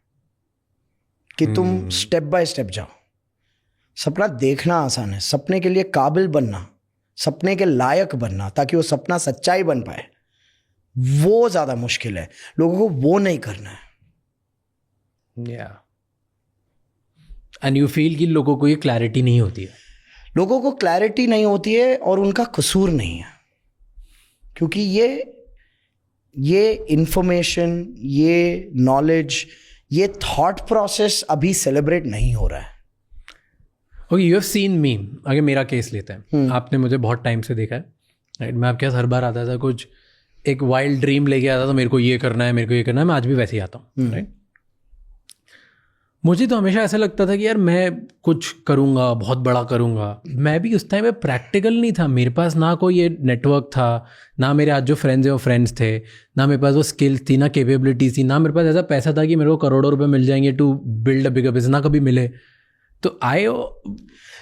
Speaker 2: कि तुम स्टेप बाय स्टेप जाओ. सपना देखना आसान है, सपने के लिए काबिल बनना, सपने के लायक बनना ताकि वो सपना सच्चाई बन पाए, वो ज्यादा मुश्किल है. लोगों को वो नहीं करना है.
Speaker 1: Yeah. And you feel कि लोगों को ये क्लैरिटी नहीं होती है.
Speaker 2: लोगों को क्लैरिटी नहीं होती है और उनका कसूर नहीं है, क्योंकि ये इंफॉर्मेशन, ये नॉलेज, ये थॉट प्रोसेस अभी सेलिब्रेट नहीं हो रहा है.
Speaker 1: ओके, यू हैव सीन मी. अगर मेरा केस लेते हैं, आपने मुझे बहुत टाइम से देखा है, राइट. मैं आपके पास हर बार आता था, कुछ एक वाइल्ड ड्रीम लेके आता था, मेरे को ये करना है, मेरे को ये करना है. मैं आज भी वैसे ही आता हूँ, राइट. मुझे तो हमेशा ऐसा लगता था कि यार मैं कुछ करूँगा, बहुत बड़ा करूँगा. मैं भी उस टाइम में प्रैक्टिकल नहीं था. मेरे पास ना कोई ये नेटवर्क था, ना मेरे आज जो फ्रेंड्स हैं वो फ्रेंड्स थे, ना मेरे पास वो स्किल्स थी, ना कैपेबिलिटीज थी, ना मेरे पास ऐसा पैसा था कि मेरे को करोड़ों रुपए मिल जाएंगे to build a bigger business. ना कभी मिले. तो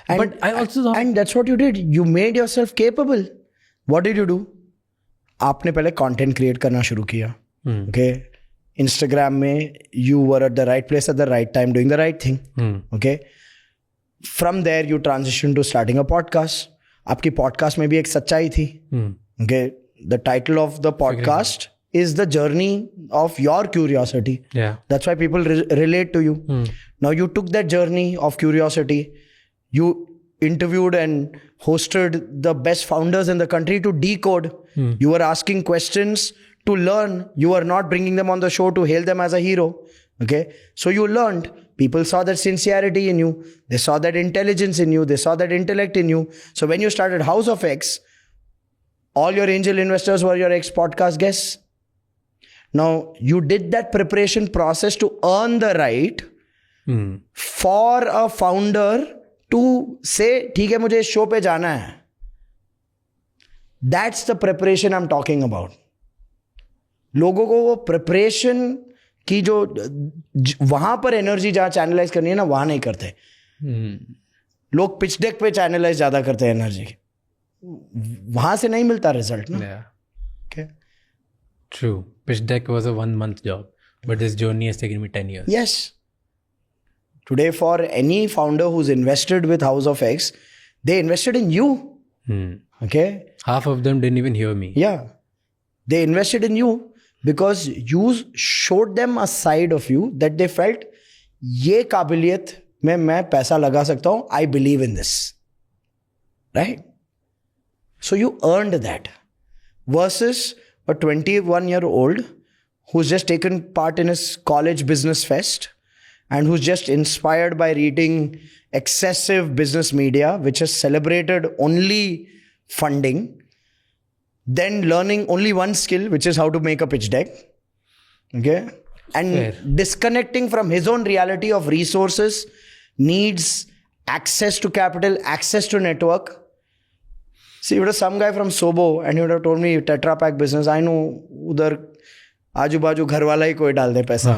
Speaker 1: but I also thought,
Speaker 2: and that's what you did. You made yourself capable. What did you do? आपने पहले कंटेंट क्रिएट करना शुरू किया. Okay? Instagram में you were at the right place at the right time doing the right thing. Okay? From there you transitioned to starting a podcast. आपकी podcast में भी एक सच्चाई थी. Okay? The title of the podcast is the journey of your curiosity.
Speaker 1: Yeah.
Speaker 2: That's why people relate to you. Now you took that journey of curiosity. You interviewed and hosted the best founders in the country to decode. You were asking questions to learn. You were not bringing them on the show to hail them as a hero. Okay? So you learned. People saw that sincerity in you. They saw that intelligence in you. They saw that intellect in you. So when you started House of X, all your angel investors were your ex-podcast guests. Now, you did that preparation process to earn the right for a founder to say, ठीक है मुझे इस show पे जाना है. That's the preparation I'm talking about. लोगों को वो प्रिपरेशन की जो वहां पर एनर्जी जहां चैनलाइज करनी है ना, वहां नहीं करते. लोग पिच डेक पे चैनलाइज ज्यादा करते हैं एनर्जी. वहां से नहीं मिलता रिजल्ट ना. Okay?
Speaker 1: True. Pitch deck was a 1 month job, but this journey has taken me 10 years.
Speaker 2: Yes. Today, for any founder who's invested with House of X, they invested in you. Okay?
Speaker 1: Half of them didn't even hear me.
Speaker 2: Yeah. They invested in you because you showed them a side of you that they felt, ये काबिलियत में मैं पैसा लगा सकता हूँ. I believe in this. Right? So you earned that. Versus a 21-year-old who's just taken part in his college business fest and who's just inspired by reading excessive business media, which has celebrated only funding, then learning only one skill, which is how to make a pitch deck. Okay? And
Speaker 1: Fair.
Speaker 2: Disconnecting from his own reality of resources, needs, access to capital, access to network. See, you were some guy from Sobo and he would have told me Tetra Pak business. I know उधर आजू बाजू घर वाला ही कोई डाल दे पैसा.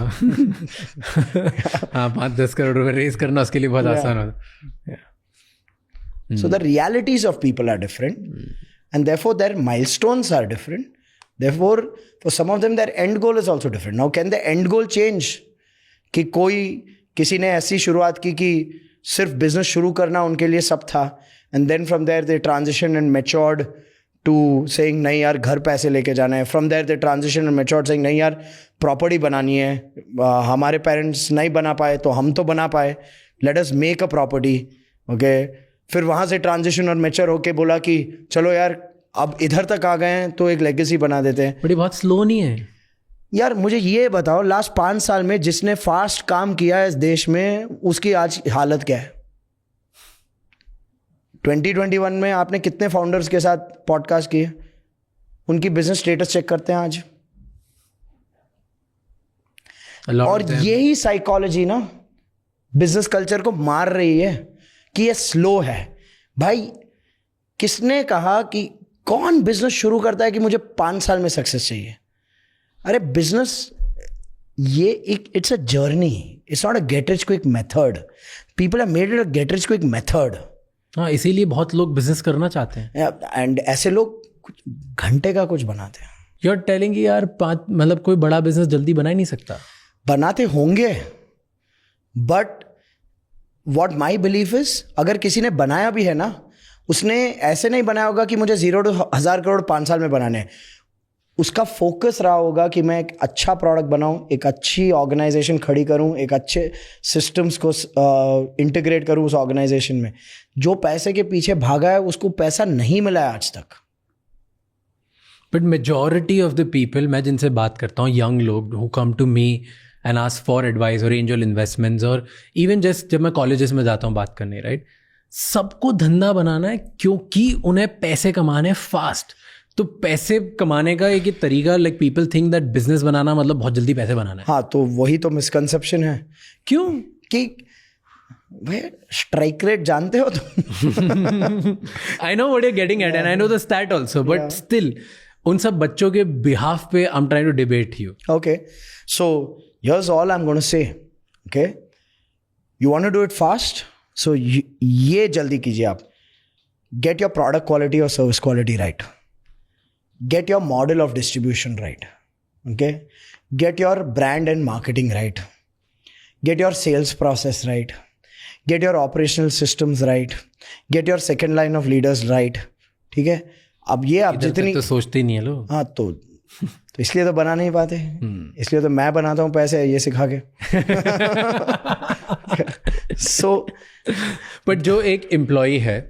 Speaker 1: हाँ 5-10 करोड़ रुपए रेस करना उसके लिए बहुत आसान होता.
Speaker 2: So the realities of people are different and therefore their milestones are different. Therefore for some of them their end goal is also different. Now can the end goal change? कि किसी ने ऐसी शुरुआत की कि सिर्फ बिजनेस शुरू करना उनके लिए सब था. And then from there they transitioned and matured to saying नहीं यार घर पैसे लेके जाना है. From there they transitioned and matured saying नहीं यार प्रॉपर्टी बनानी है. हमारे पेरेंट्स नहीं बना पाए तो हम तो बना पाए. Let us make a property. Okay? फिर वहाँ से ट्रांजिशन और मैच्योर होके बोला कि चलो यार अब इधर तक आ गए हैं तो एक लेगेसी बना देते हैं.
Speaker 1: बट ये बहुत स्लो नहीं है.
Speaker 2: यार मुझे ये बताओ, लास्ट 5 साल में जिसने फास्ट काम किया है इस देश में, उसकी आज हालत क्या है? 2021 में आपने कितने फाउंडर्स के साथ पॉडकास्ट किए? उनकी बिजनेस स्टेटस चेक करते हैं आज। और यही साइकोलॉजी ना बिजनेस कल्चर को मार रही है कि ये स्लो है। भाई किसने कहा कि कौन बिजनेस शुरू करता है कि मुझे 5 साल में सक्सेस चाहिए? अरे बिजनेस ये एक it's a journey, it's not a get rich quick method. People have made it a get rich quick method.
Speaker 1: हाँ, इसीलिए बहुत लोग बिजनेस करना चाहते हैं।
Speaker 2: एंड ऐसे लोग कुछ घंटे का कुछ बनाते हैं।
Speaker 1: यू आर टेलिंग कि यार मतलब कोई बड़ा बिजनेस जल्दी बना ही नहीं सकता।
Speaker 2: बनाते होंगे, but what my belief is, अगर किसी ने बनाया भी है ना, उसने ऐसे नहीं बनाया होगा कि मुझे 0 to 1000 करोड़ 5 साल में बनाने हैं। उसका फोकस रहा होगा कि मैं एक अच्छा प्रोडक्ट बनाऊं, एक अच्छी ऑर्गेनाइजेशन खड़ी करूं, एक अच्छे सिस्टम्स को इंटीग्रेट करूं उस ऑर्गेनाइजेशन में। जो पैसे के पीछे भागा है उसको पैसा नहीं मिला है आज तक।
Speaker 1: But majority of the people, मैं जिनसे बात करता हूँ, यंग लोग who come to me and ask for advice और एंजल इन्वेस्टमेंट्स, और इवन जस्ट जब मैं कॉलेजेस में जाता हूँ बात करने, राइट, सबको धंधा बनाना है क्योंकि उन्हें पैसे कमाने फास्ट। तो पैसे कमाने का एक ही तरीका, like people think that business बनाना मतलब बहुत जल्दी पैसे बनाना है।
Speaker 2: हाँ, तो वही तो मिसकंसेप्शन है।
Speaker 1: क्यों?
Speaker 2: कि भाई स्ट्राइक रेट जानते हो तुम?
Speaker 1: I know what you are getting at and I know the stat also, but still उन सब बच्चों के बिहाफ पे I am trying to debate you.
Speaker 2: Okay, so here's all I am gonna say. Okay, you want to do it fast, so ये जल्दी कीजिए आप। Get your product quality और service quality right, get your model of distribution right, okay, get your brand and marketing right, get your sales process right, get your operational systems right, get your second line of leaders right। ठीक है, अब ये आप जितनी
Speaker 1: तो सोचते ही नहीं है लोग।
Speaker 2: हाँ, तो इसलिए तो बना नहीं पाते। इसलिए तो मैं बनाता हूँ पैसे ये सिखा के। सो
Speaker 1: बट जो एक एम्प्लॉय है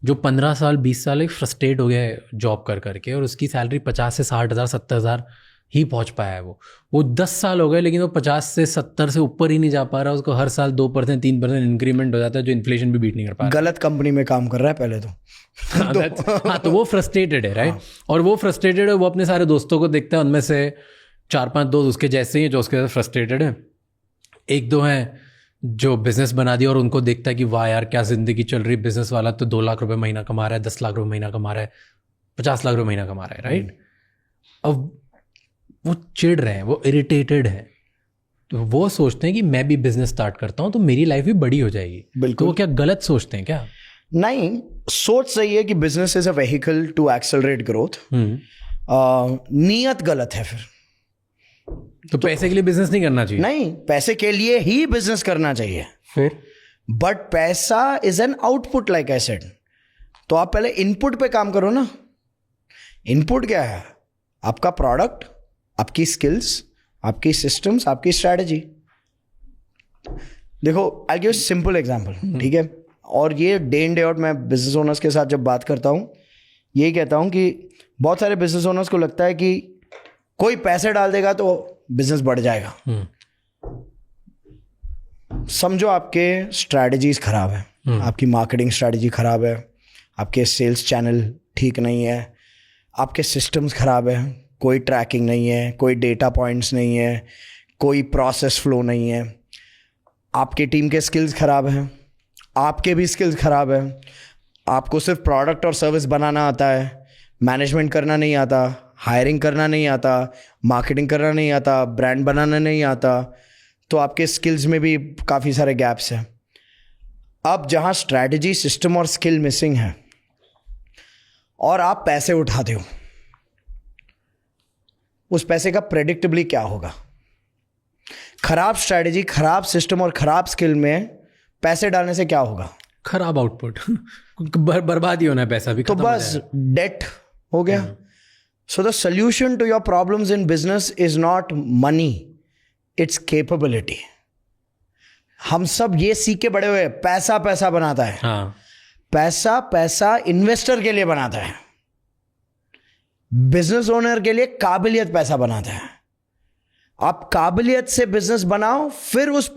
Speaker 1: जो 15 साल 20 साल एक फ्रस्ट्रेट हो गया है जॉब कर करके, और उसकी सैलरी 50 से 60 हज़ार 70 हज़ार ही पहुंच पाया है, वो 10 साल हो गए लेकिन वो 50 से 70 से ऊपर ही नहीं जा पा रहा। उसको हर साल 2% 3% इंक्रीमेंट हो जाता है जो इन्फ्लेशन भी बीट नहीं कर पा रहा।
Speaker 2: गलत कंपनी में काम कर रहा है पहले तो।
Speaker 1: हाँ, तो वो फ्रस्ट्रेटेड है, राइट। और वो फ्रस्ट्रेटेड है, वो अपने सारे दोस्तों को देखता है, उनमें से 4-5 दोस्त उसके जैसे ही हैं जो उसके साथ फ्रस्ट्रेटेड है। 1-2 हैं जो बिजनेस बना दिया और उनको देखता है कि वाह यार क्या जिंदगी चल रही है, बिजनेस वाला तो 2 लाख रुपए महीना कमा रहा है, 10 लाख रुपए महीना कमा रहा है, 50 लाख रुपए महीना कमा रहा है, राइट। अब वो चिढ़ रहे हैं, वो इरिटेटेड है, तो वो सोचते हैं कि मैं भी बिजनेस स्टार्ट करता हूँ तो मेरी लाइफ भी बड़ी हो जाएगी।
Speaker 2: बिल्कुल।
Speaker 1: तो वो क्या गलत सोचते हैं क्या?
Speaker 2: नहीं, सोच सही है कि business is a vehicle to accelerate growth. नीयत गलत है फिर।
Speaker 1: तो पैसे के लिए बिजनेस नहीं करना चाहिए?
Speaker 2: नहीं, पैसे के लिए ही बिजनेस करना चाहिए
Speaker 1: फिर।
Speaker 2: बट पैसा is an output, like I said. तो आप पहले इनपुट पे काम करो ना। इनपुट क्या है? आपका प्रोडक्ट, आपकी स्किल्स, आपकी सिस्टम्स, आपकी स्ट्रैटेजी। देखो, आई गिव सिंपल एग्जांपल, ठीक है। और ये डे इन डे आउट मैं बिजनेस ओनर्स के साथ जब बात करता हूँ यही कहता हूँ कि बहुत सारे बिजनेस ओनर्स को लगता है कि कोई पैसे डाल देगा तो बिजनेस बढ़ जाएगा। समझो आपके स्ट्रैटेजीज खराब है, आपकी मार्केटिंग स्ट्रैटेजी खराब है, आपके सेल्स चैनल ठीक नहीं है, आपके सिस्टम्स खराब है, कोई ट्रैकिंग नहीं है, कोई डेटा पॉइंट्स नहीं है, कोई प्रोसेस फ्लो नहीं है, आपकी टीम के स्किल्स खराब हैं, आपके भी स्किल्स खराब है, आपको सिर्फ प्रोडक्ट और सर्विस बनाना आता है, मैनेजमेंट करना नहीं आता, हायरिंग करना नहीं आता, मार्केटिंग करना नहीं आता, ब्रांड बनाना नहीं आता, तो आपके स्किल्स में भी काफ़ी सारे गैप्स हैं। अब जहाँ स्ट्रैटेजी, सिस्टम और स्किल मिसिंग है और आप पैसे उठाते हो, उस पैसे का प्रेडिक्टेबली क्या होगा? खराब स्ट्रैटेजी, खराब सिस्टम और खराब स्किल में पैसे डालने से क्या होगा?
Speaker 1: खराब आउटपुट। बर्बाद ही होना है, पैसा भी
Speaker 2: तो बस डेट हो गया। So the solution to your problems in business is not money, it's capability. हम सब ये सीख के बड़े हुए, पैसा पैसा बनाता है।
Speaker 1: हाँ।
Speaker 2: पैसा पैसा इन्वेस्टर के लिए बनाता है, बिजनेस ओनर के लिए काबिलियत पैसा बनाता है। आप काबिलियत से बिजनेस बनाओ, फिर उस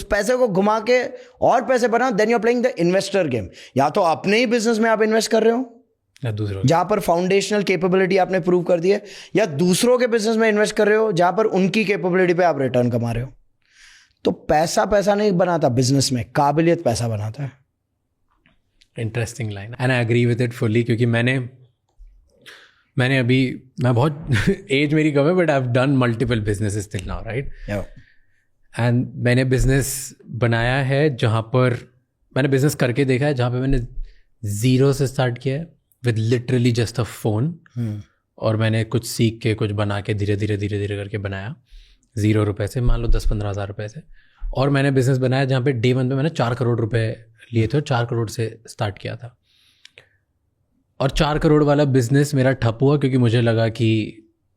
Speaker 2: पैसे को घुमा के और पैसे बनाओ, then you are playing the investor game. या तो अपने ही बिजनेस में आप इन्वेस्ट कर रहे हो
Speaker 1: या दूसरों,
Speaker 2: जहां पर फाउंडेशनल कैपेबिलिटी आपने प्रूव कर दी है, या दूसरों के बिजनेस में इन्वेस्ट कर रहे हो जहां पर उनकी कैपेबिलिटी पे आप रिटर्न कमा रहे हो। तो पैसा नहीं बनाता बिजनेस में, काबिलियत पैसा बनाता है।
Speaker 1: Interesting line and I agree with it fully, क्योंकि मैं बहुत एज मेरी कम है, but I have done multiple businesses till now, right? And मैंने बिजनेस बनाया है जहाँ पर मैंने बिजनेस करके देखा है जहाँ पे मैंने ज़ीरो से स्टार्ट किया है with literally just a phone, और मैंने कुछ सीख के कुछ बना के धीरे धीरे करके बनाया 0 रुपए से, मान लो 10-15 हज़ार रुपए से। और मैंने बिजनेस बनाया जहाँ पे डे 1 पे मैंने 4 करोड़ रुपए लिए थे और 4 करोड़ से स्टार्ट किया था। और 4 करोड़ वाला बिजनेस मेरा ठप हुआ क्योंकि मुझे लगा कि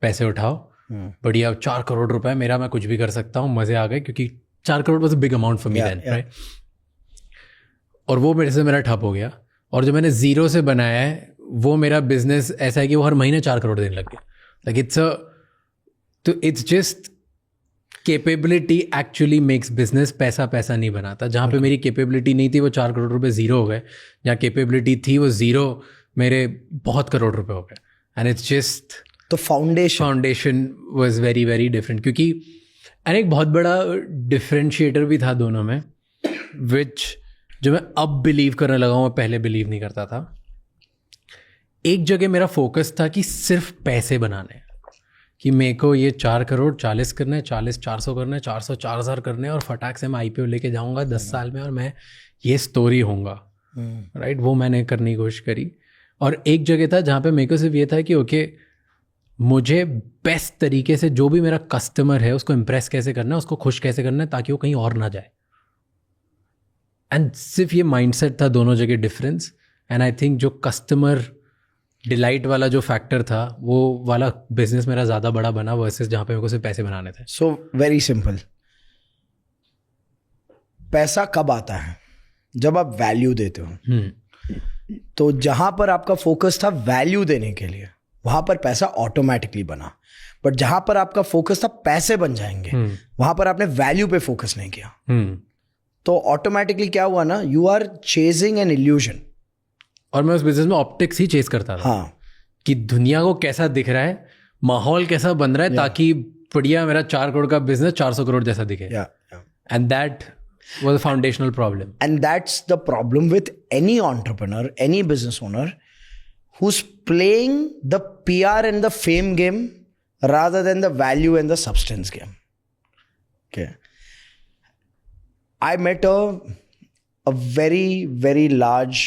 Speaker 1: पैसे उठाओ, बढ़िया 4 करोड़ रुपए मेरा, मैं कुछ भी कर सकता हूँ, मज़े आ गए, क्योंकि 4 crore was a big amount for me then, right? और वो मेरा ठप हो गया। और जो मैंने ज़ीरो से बनाया है वो मेरा बिजनेस ऐसा है कि वो हर महीने 4 करोड़ देने लग गया। Like it's just capability actually makes business, पैसा नहीं बनाता। जहाँ पे मेरी कैपेबिलिटी नहीं थी वो 4 करोड़ रुपए ज़ीरो हो गए, जहाँ कैपेबिलिटी थी वो ज़ीरो मेरे बहुत करोड़ रुपए हो गए। एंड इट्स जस्ट
Speaker 2: तो foundation
Speaker 1: was very very different. क्योंकि एंड एक बहुत बड़ा डिफरेंशिएटर भी था दोनों में, विच जो मैं अब बिलीव करने लगा हूँ, मैं पहले बिलीव नहीं करता था। एक जगह मेरा फोकस था कि सिर्फ पैसे बनाने, कि मेरे को ये 4 करोड़ 40 करना है, 40 400 करना है, 400 4000 करने हैं, और फटाक से मैं IPO लेके जाऊँगा 10 साल में और मैं ये स्टोरी होऊंगा, राइट? वो मैंने करने की कोशिश करी। और एक जगह था जहाँ पे मेरे को सिर्फ ये था कि ओके, मुझे बेस्ट तरीके से जो भी मेरा कस्टमर है उसको इम्प्रेस कैसे करना है, उसको खुश कैसे करना है ताकि वो कहीं और ना जाए। एंड सिर्फ ये माइंडसेट था दोनों जगह डिफरेंस। एंड आई थिंक जो कस्टमर डिलाइट वाला जो फैक्टर था वो वाला बिजनेस मेरा ज़्यादा बड़ा बना वर्सेस जहाँ पे मेरे को सिर्फ पैसे बनाने थे।
Speaker 2: सो वेरी सिंपल, पैसा कब आता है? जब आप वैल्यू देते हो। तो जहां पर आपका फोकस था वैल्यू देने के लिए, वहां पर पैसा ऑटोमेटिकली बना। बट जहां पर आपका फोकस था पैसे बन जाएंगे, वहां पर आपने वैल्यू पे फोकस नहीं किया। तो ऑटोमेटिकली क्या हुआ ना, you are chasing an illusion.
Speaker 1: और मैं उस बिजनेस में ऑप्टिक्स ही चेज करता था।
Speaker 2: हाँ,
Speaker 1: कि दुनिया को कैसा दिख रहा है, माहौल कैसा बन रहा है, ताकि बढ़िया मेरा 4 करोड़ का बिजनेस 400 करोड़ जैसा दिखे। And that was a foundational problem.
Speaker 2: And that's the problem with any entrepreneur, any business owner who's playing the PR and the fame game rather than the value and the substance game. Okay. I met a very, very large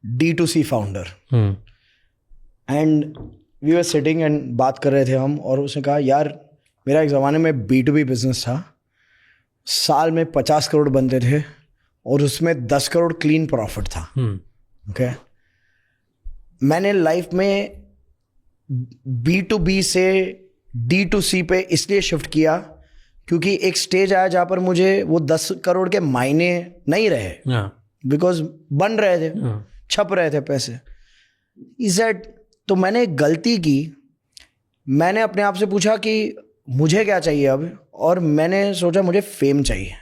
Speaker 2: D2C founder. And we were sitting and बात कर रहे थे हम, और उसने कहा यार मेरा एक ज़माने में B2B बिजनेस था, साल में 50 करोड़ बनते थे और उसमें 10 करोड़ क्लीन प्रॉफिट था। ओके, मैंने लाइफ में B2B से D2C पे इसलिए शिफ्ट किया क्योंकि एक स्टेज आया जहाँ पर मुझे वो 10 करोड़ के मायने नहीं रहे, बिकॉज बन रहे थे, छप रहे थे पैसे। तो मैंने एक गलती की, मैंने अपने आप से पूछा कि मुझे क्या चाहिए अब, और मैंने सोचा मुझे फेम चाहिए।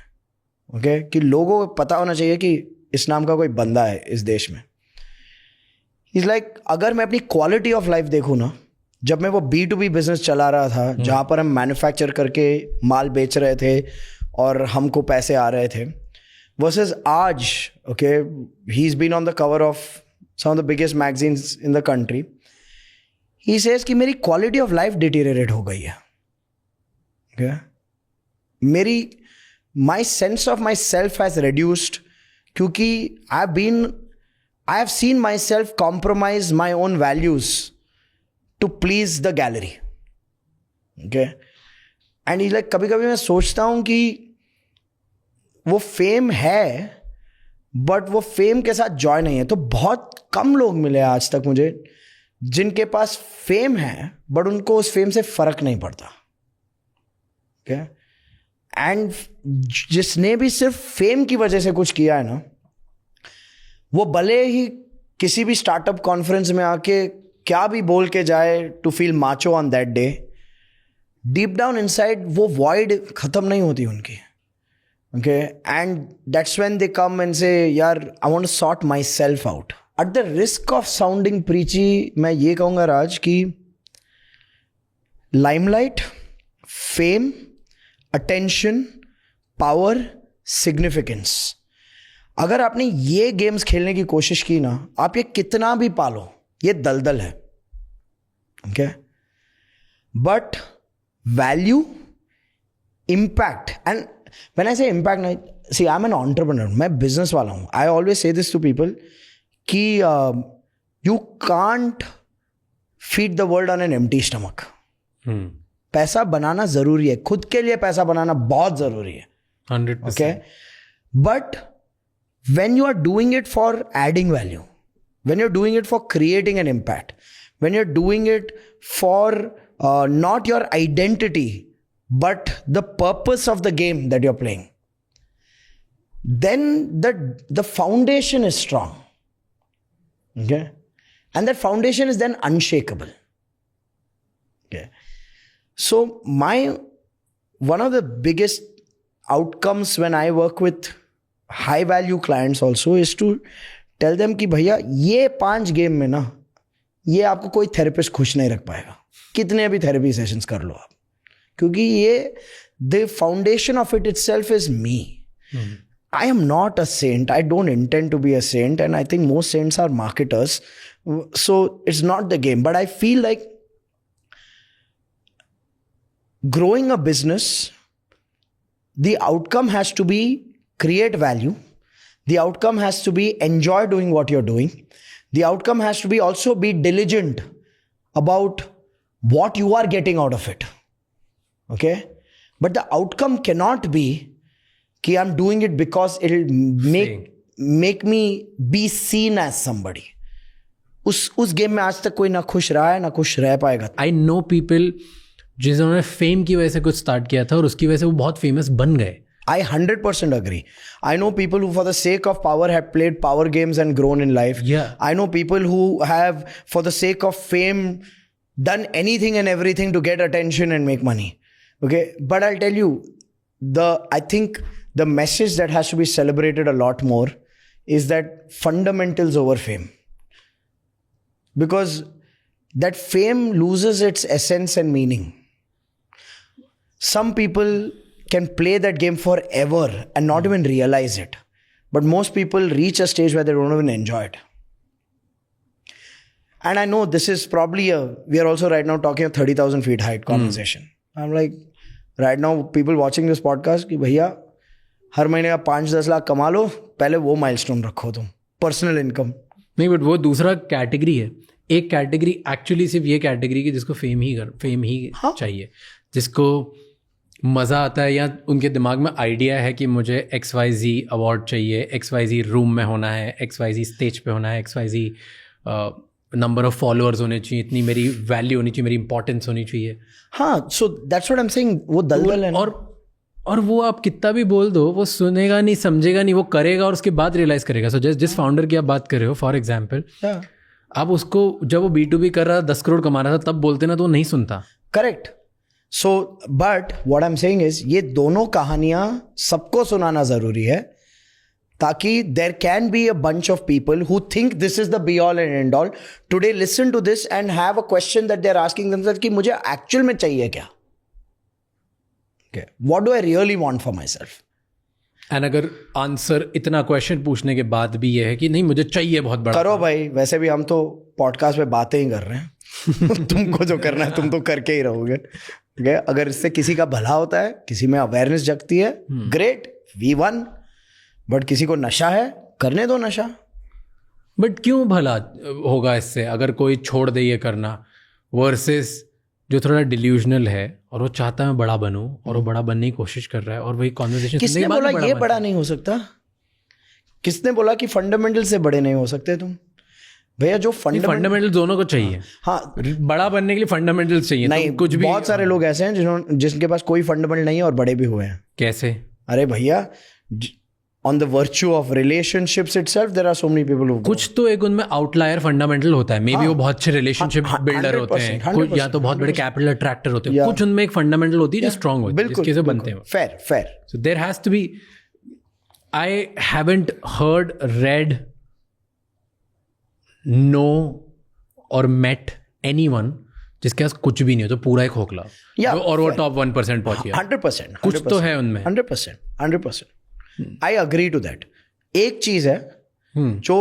Speaker 2: ओके, कि लोगों को पता होना चाहिए कि इस नाम का कोई बंदा है इस देश में। इज लाइक अगर मैं अपनी क्वालिटी ऑफ लाइफ देखूँ ना, जब मैं वो B2B बिजनेस चला रहा था जहाँ पर हम मैन्युफैक्चर करके माल बेच रहे थे और हमको पैसे आ रहे थे, वर्सेस आज, okay, he is been on the cover of some of the biggest magazines in the country. He says कि मेरी क्वालिटी ऑफ लाइफ डिटीरियरेट हो गई है। मेरी my sense of myself has reduced क्योंकि I have seen myself compromise my own values to please the gallery. Okay, and is like कभी कभी मैं सोचता हूं कि वो फेम है बट वो फेम के साथ जॉय नहीं है। तो बहुत कम लोग मिले आज तक मुझे जिनके पास फेम है बट उनको उस फेम से फर्क नहीं पड़ता। एंड जिसने भी सिर्फ फेम की वजह से कुछ किया है ना, वो भले ही किसी भी स्टार्टअप कॉन्फ्रेंस में आके क्या भी बोल के जाए to feel macho on that day, deep down inside वो वॉइड खत्म नहीं होती उनकी. Okay, and that's when they come and say यार I want to sort myself out. At the risk of sounding preachy, मैं ये कहूँगा राज कि limelight, fame, attention, power, significance, अगर आपने ये गेम्स खेलने की कोशिश की ना, आप ये कितना भी पालो, ये दलदल है. Okay, but value, impact, and when I say impact, see I am an entrepreneur, मैं बिजनेस वाला हूं. I always say this to people कि you can't feed the world on an empty stomach. पैसा बनाना जरूरी है, खुद के लिए पैसा बनाना बहुत जरूरी है,
Speaker 1: 100%.
Speaker 2: Okay, but when you are doing it for adding value, when you're doing it for creating an impact, when you're doing it for not your identity but the purpose of the game that you're playing, then the foundation is strong. Okay, and that foundation is then unshakable. Okay, so one of the biggest outcomes when I work with high value clients also is to tell them कि भैया ये 5 game में ना, ये आपको कोई therapist खुश नहीं रख पाएगा, कितने भी थेरेपी सेशंस कर लो आप, क्योंकि ये the foundation of it itself is me. I am not a saint. I don't intend to be a saint, and I think most saints are marketers, so it's not the game. But I feel like growing a business, the outcome has to be create value. The outcome has to be enjoy doing what you're doing. The outcome has to be also be diligent about what you are getting out of it. Okay? But the outcome cannot be कि I'm doing it because it'll make me be seen as somebody. उस game में आज तक कोई ना खुश रहा है ना खुश रह पाएगा.
Speaker 1: I know people जिन्होंने फेम की वजह से कुछ स्टार्ट किया था और उसकी वजह से वो बहुत फेमस बन गए.
Speaker 2: I 100% agree. I know people who for the sake of power have played power games and grown in life.
Speaker 1: Yeah.
Speaker 2: I know people who have for the sake of fame done anything and everything to get attention and make money. Okay, but I'll tell you, I think the message that has to be celebrated a lot more is that fundamentals over fame. Because that fame loses its essence and meaning. Some people can play that game forever and not even realize it. But most people reach a stage where they don't even enjoy it. And I know this is probably we are also right now talking a 30,000 feet height conversation. I'm like, right now people watching this podcast कि भैया हर महीने का 5-10 लाख कमा लो, पहले वो milestone रखो तुम, personal income.
Speaker 1: नहीं, बट वो दूसरा कैटेगरी है. एक कैटेगरी एक्चुअली सिर्फ ये कैटेगरी की जिसको फेम ही चाहिए, जिसको मज़ा आता है या उनके दिमाग में आइडिया है कि मुझे XYZ अवार्ड चाहिए, XYZ रूम में होना है, XYZ स्टेज पे होना है, XYZ नंबर ऑफ फॉलोअर्स होने चाहिए, इतनी मेरी वैल्यू होनी चाहिए, मेरी इंपॉर्टेंस होनी चाहिए.
Speaker 2: हाँ, so that's what I am saying. वो दलदल है.
Speaker 1: और वो आप कितना भी बोल दो, वो सुनेगा नहीं, समझेगा नहीं, वो करेगा और उसके बाद रियलाइज करेगा. सो जिस फाउंडर की आप बात कर रहे हो, फॉर एग्जाम्पल, आप उसको जब वो B2B कर रहा था, 10 करोड़ कमा रहा था, तब बोलते ना तो वो नहीं सुनता.
Speaker 2: Correct. So but what I am saying is ये दोनों कहानियां सबको सुनाना जरूरी है, ताकि there can be a bunch of people who think this is the be all and end all. Today listen to this and have a question that they are asking themselves कि मुझे एक्चुअल में चाहिए क्या. Okay. What do I really want for myself?
Speaker 1: And अगर answer इतना question पूछने के बाद भी ये है कि नहीं मुझे चाहिए बहुत बड़ा,
Speaker 2: करो भाई. वैसे भी हम तो पॉडकास्ट पे बातें ही कर रहे हैं. तुमको जो करना है तुम तो करके ही रहोगे. okay? अगर इससे किसी का भला होता है, किसी में अवेयरनेस जगती है, ग्रेट, वी वन. बट किसी को नशा है, करने दो नशा.
Speaker 1: बट क्यों भला होगा इससे अगर कोई छोड़ दे ये करना, वर्सेस जो थोड़ा डिल्यूजनल है और वो चाहता है मैं बड़ा बनूं और वो बड़ा बनने की कोशिश कर रहा है और वही कॉन्वर्सेशन.
Speaker 2: किसने बोला ये बड़ा नहीं हो सकता? किसने बोला कि फंडामेंटल से बड़े नहीं हो सकते तुम? भैया जो
Speaker 1: फंडामेंटल दोनों को चाहिए.
Speaker 2: हाँ,
Speaker 1: बड़ा बनने के लिए फंडामेंटल्स चाहिए.
Speaker 2: नहीं, कुछ भी बहुत सारे लोग ऐसे हैं जिनके पास कोई फंडामेंटल नहीं है और बड़े भी हुए हैं.
Speaker 1: कैसे?
Speaker 2: अरे भैया on the virtue of relationships itself, there are so many people who go.
Speaker 1: कुछ तो एक उनमें आउटलायर फंडामेंटल होता है, मे बी वो बहुत अच्छे रिलेशनशिप बिल्डर होते हैं,
Speaker 2: 100%,
Speaker 1: कुछ या तो बहुत बड़े कैपिटल अट्रैक्टर होते हैं, कुछ उनमें एक फंडामेंटल होती है जो स्ट्रांग होती है, जिसके से बनते हैं।
Speaker 2: Fair.
Speaker 1: So there has to be, I haven't heard, read, know or met anyone जिसके पास कुछ भी नहीं हो, तो पूरा एक खोखला, और वो टॉप 1% पहुंच गया।
Speaker 2: 100%,
Speaker 1: कुछ तो है उनमें।
Speaker 2: 100%. I agree to that. एक चीज है जो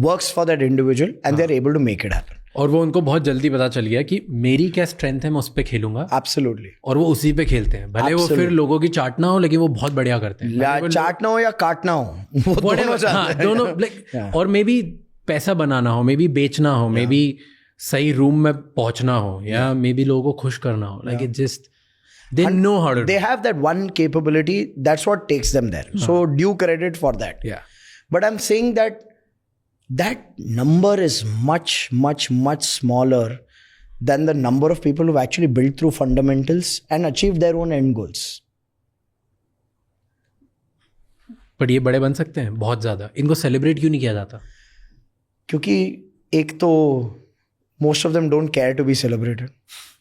Speaker 2: works for that individual and they're able to make it happen.
Speaker 1: और वो उनको बहुत जल्दी पता चल गया कि मेरी क्या स्ट्रेंथ है, मैं उस पर खेलूंगा।
Speaker 2: Absolutely.
Speaker 1: और वो उसी पे खेलते हैं, भले वो फिर लोगों की चाटना हो, लेकिन वो बहुत बढ़िया करते हैं।
Speaker 2: चाटना हो या काटना हो, वो दोनों
Speaker 1: दोनों। और मे बी पैसा बनाना हो, मे बी बेचना हो, मे बी सही रूम में पहुंचना हो, या मे बी लोगों को खुश करना हो, like it just they know how to do.
Speaker 2: They have that one capability. That's what takes them there. So due credit for that.
Speaker 1: Yeah.
Speaker 2: But I'm saying that number is much smaller than the number of people who've actually built through fundamentals and achieved their own end goals.
Speaker 1: But ये बड़े बन सकते हैं बहुत ज़्यादा, इनको celebrate क्यों नहीं किया जाता?
Speaker 2: क्योंकि एक तो most of them don't care to be celebrated.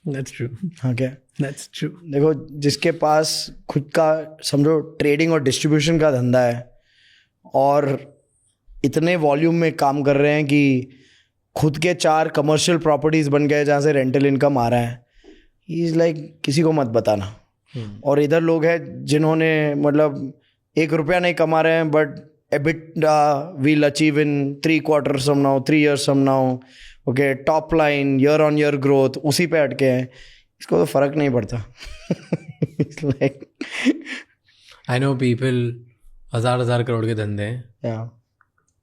Speaker 1: That's true.
Speaker 2: हाँ क्या?
Speaker 1: That's true.
Speaker 2: देखो, जिसके पास खुद का समझो ट्रेडिंग और डिस्ट्रीब्यूशन का धंधा है और इतने वॉल्यूम में काम कर रहे हैं कि खुद के 4 कमर्शियल प्रॉपर्टीज बन गए जहाँ से रेंटल इनकम आ रहा है, ही इज लाइक किसी को मत बताना। और इधर लोग हैं जिन्होंने मतलब 1 रुपया नहीं कमा रहे हैं, but EBITDA we'll achieve in 3 quarters from now, 3 years from now. Okay, top line, year on year growth, उसी पे अटके हैं। इसको तो फर्क नहीं पड़ता। It's like
Speaker 1: I know people 1000 crore के धंधे हैं,
Speaker 2: yeah,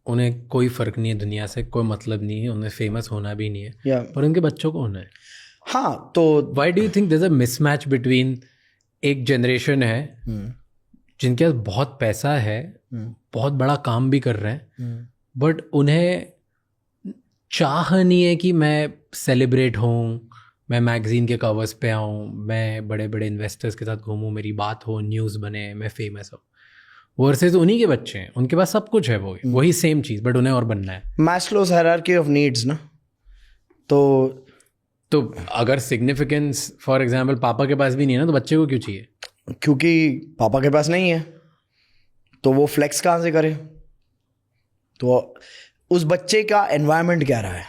Speaker 1: उन्हें कोई फर्क नहीं है दुनिया से, कोई मतलब नहीं है, उन्हें फेमस होना भी नहीं है,
Speaker 2: yeah.
Speaker 1: पर उनके बच्चों को होना है।
Speaker 2: हाँ, तो
Speaker 1: Why do you think there's a mismatch between एक जनरेशन है जिनके पास बहुत पैसा है, बहुत बड़ा काम भी कर रहे हैं, बट उन्हें चाह नहीं है कि मैं सेलिब्रेट हूँ, मैं मैगजीन के कवर्स पे आऊँ, मैं बड़े बड़े इन्वेस्टर्स के साथ घूमूँ, मेरी बात हो, न्यूज़ बने, मैं फेमस हूँ, वर्सेस उन्हीं के बच्चे हैं, उनके पास सब कुछ है, वो वही सेम चीज़, बट उन्हें और बनना है।
Speaker 2: मैस्लोस हायरार्की ऑफ नीड्स ना,
Speaker 1: तो अगर सिग्निफिकेंस फॉर एग्जाम्पल पापा के पास भी नहीं है ना, तो बच्चे को क्यों चाहिए?
Speaker 2: क्योंकि पापा के पास नहीं है, तो वो फ्लेक्स कहाँ से करे? तो उस बच्चे का एनवायरनमेंट क्या रहा है?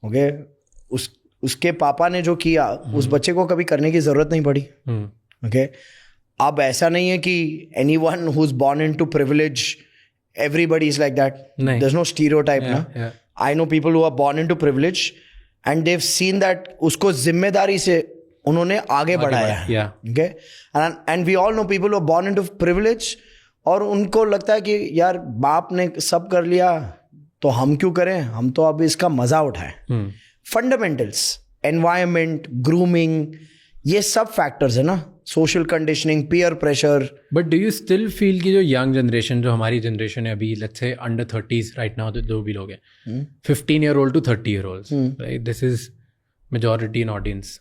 Speaker 2: ओके, उसके पापा ने जो किया उस बच्चे को कभी करने की जरूरत नहीं पड़ी। ओके, अब ऐसा नहीं है कि anyone who is born into privilege everybody is like that, there is no stereotype ना। I know people who are born into privilege and they have seen that उसको जिम्मेदारी से उन्होंने आगे बढ़ाया है। Okay, and we all know people who are born into privilege और उनको लगता है कि यार बाप ने सब कर लिया तो हम क्यों करें, हम तो अब इसका मजा उठाएं। फंडामेंटल्स, एनवायरनमेंट, ग्रूमिंग, ये सब फैक्टर्स है ना, social conditioning, peer pressure.
Speaker 1: But do you still feel कि जो यंग जनरेशन, जो हमारी जनरेशन है अभी, let's say under 30s right now, जो भी लोग हैं 15 year old to 30 year olds, right, this is majority in audience,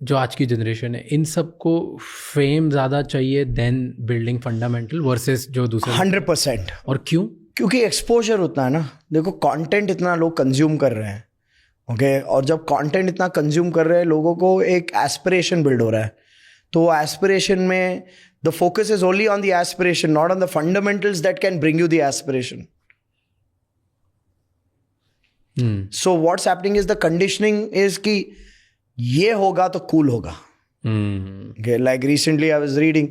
Speaker 1: जो आज की जनरेशन है, इन सबको फेम ज़्यादा चाहिए देन बिल्डिंग फंडामेंटल वर्सेस जो दूसरे?
Speaker 2: 100%।
Speaker 1: और क्यों?
Speaker 2: क्योंकि एक्सपोजर उतना है ना। देखो, कंटेंट इतना लोग कंज्यूम कर रहे हैं, ओके, और जब कंटेंट इतना कंज्यूम कर रहे हैं, लोगों को एक एस्पिरेशन बिल्ड हो रहा है, तो एस्पिरेशन में the focus is only on the aspiration, not on the fundamentals that can bring you the aspiration. So what's happening is the conditioning is कि ये होगा तो कूल होगा। Like recently I was reading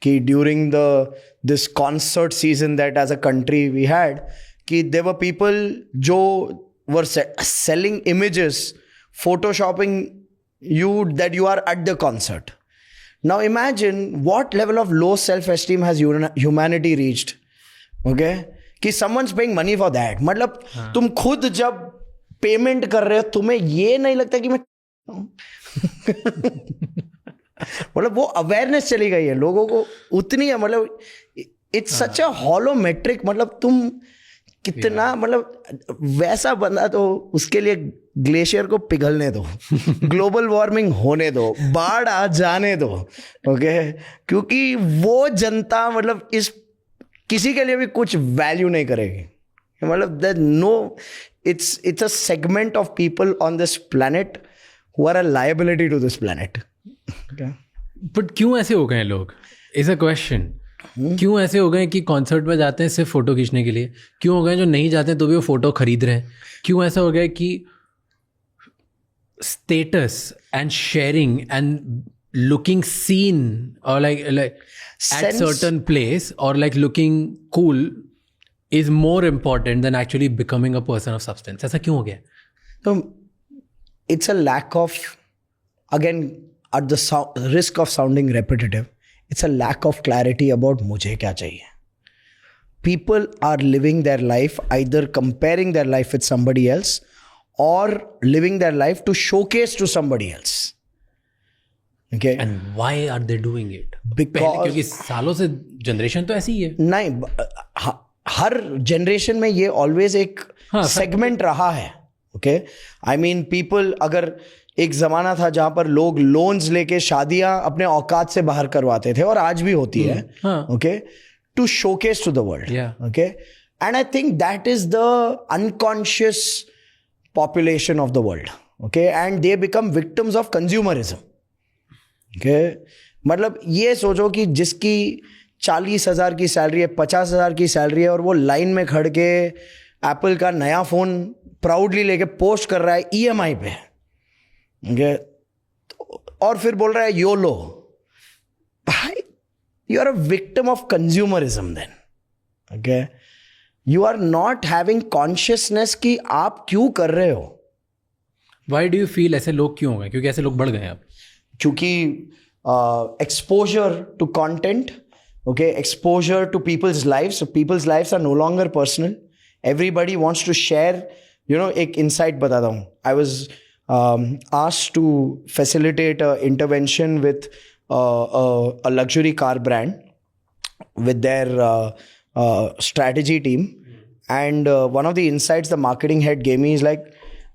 Speaker 2: कि during this concert season that as a country we had, कि there were people जो were selling images, photoshopping you that you are at the concert. Now imagine what level of low self-esteem has humanity reached. Okay, कि someone's paying money for that. मतलब तुम खुद जब payment कर रहे हो, तुम्हें ये नहीं लगता कि मैं मतलब वो अवेयरनेस चली गई है लोगों को उतनी है, मतलब it's such a hollow metric. मतलब तुम कितना मतलब वैसा बंदा, तो उसके लिए ग्लेशियर को पिघलने दो, ग्लोबल वार्मिंग होने दो, बाढ़ आ जाने दो, ओके, क्योंकि वो जनता मतलब इस किसी के लिए भी कुछ वैल्यू नहीं करेगी. मतलब there no, it's a segment of people on this planet who are a liability to this planet.
Speaker 1: But क्यों ऐसे हो गए हैं लोग, इज अ क्वेश्चन. क्यों ऐसे हो गए कि कॉन्सर्ट में जाते हैं सिर्फ फोटो खींचने के लिए? क्यों हो गए जो नहीं जाते तो भी वो फोटो खरीद रहे हैं? क्यों ऐसा हो गया कि status and sharing and looking seen और लाइक एट सर्टेन प्लेस और like looking cool is more important than actually becoming a person of substance? ऐसा क्यों हो गया?
Speaker 2: So it's a lack of, again, at the risk of sounding repetitive, it's a lack of clarity about मुझे क्या चाहिए. People are living their life either comparing their life with somebody else or living their life to showcase to somebody else. Okay?
Speaker 1: And why are they doing it?
Speaker 2: Because
Speaker 1: क्योंकि सालों से generation तो ऐसी ही है.
Speaker 2: नहीं, हर जनरेशन में ये always एक सेगमेंट रहा है. ओके, आई मीन पीपल, अगर एक जमाना था जहां पर लोग लोन्स लेके शादियां अपने औकात से बाहर करवाते थे, और आज भी होती है, okay, to showcase to the world. Okay, and I think that is the unconscious population of the world. Okay, and they become victims of consumerism. Okay, मतलब ये सोचो कि जिसकी 40,000 की सैलरी है, 50,000 की सैलरी है, और वो लाइन में खड़ के एप्पल का नया फ़ोन प्राउडली लेके पोस्ट कर रहा है EMI पे, ओके, और फिर बोल रहा है योलो. भाई, you are a victim of consumerism then. Okay, you are not having consciousness कि आप क्यों कर रहे हो.
Speaker 1: Why do you feel ऐसे लोग क्यों हो गए? क्योंकि ऐसे लोग बढ़ गए अब.
Speaker 2: क्योंकि exposure to content, okay, exposure to people's lives. So people's lives are no longer personal. Everybody wants to share, you know. एक insight बताता हूँ. I was asked to facilitate an intervention with a luxury car brand with their strategy team, and one of the insights the marketing head gave me is like,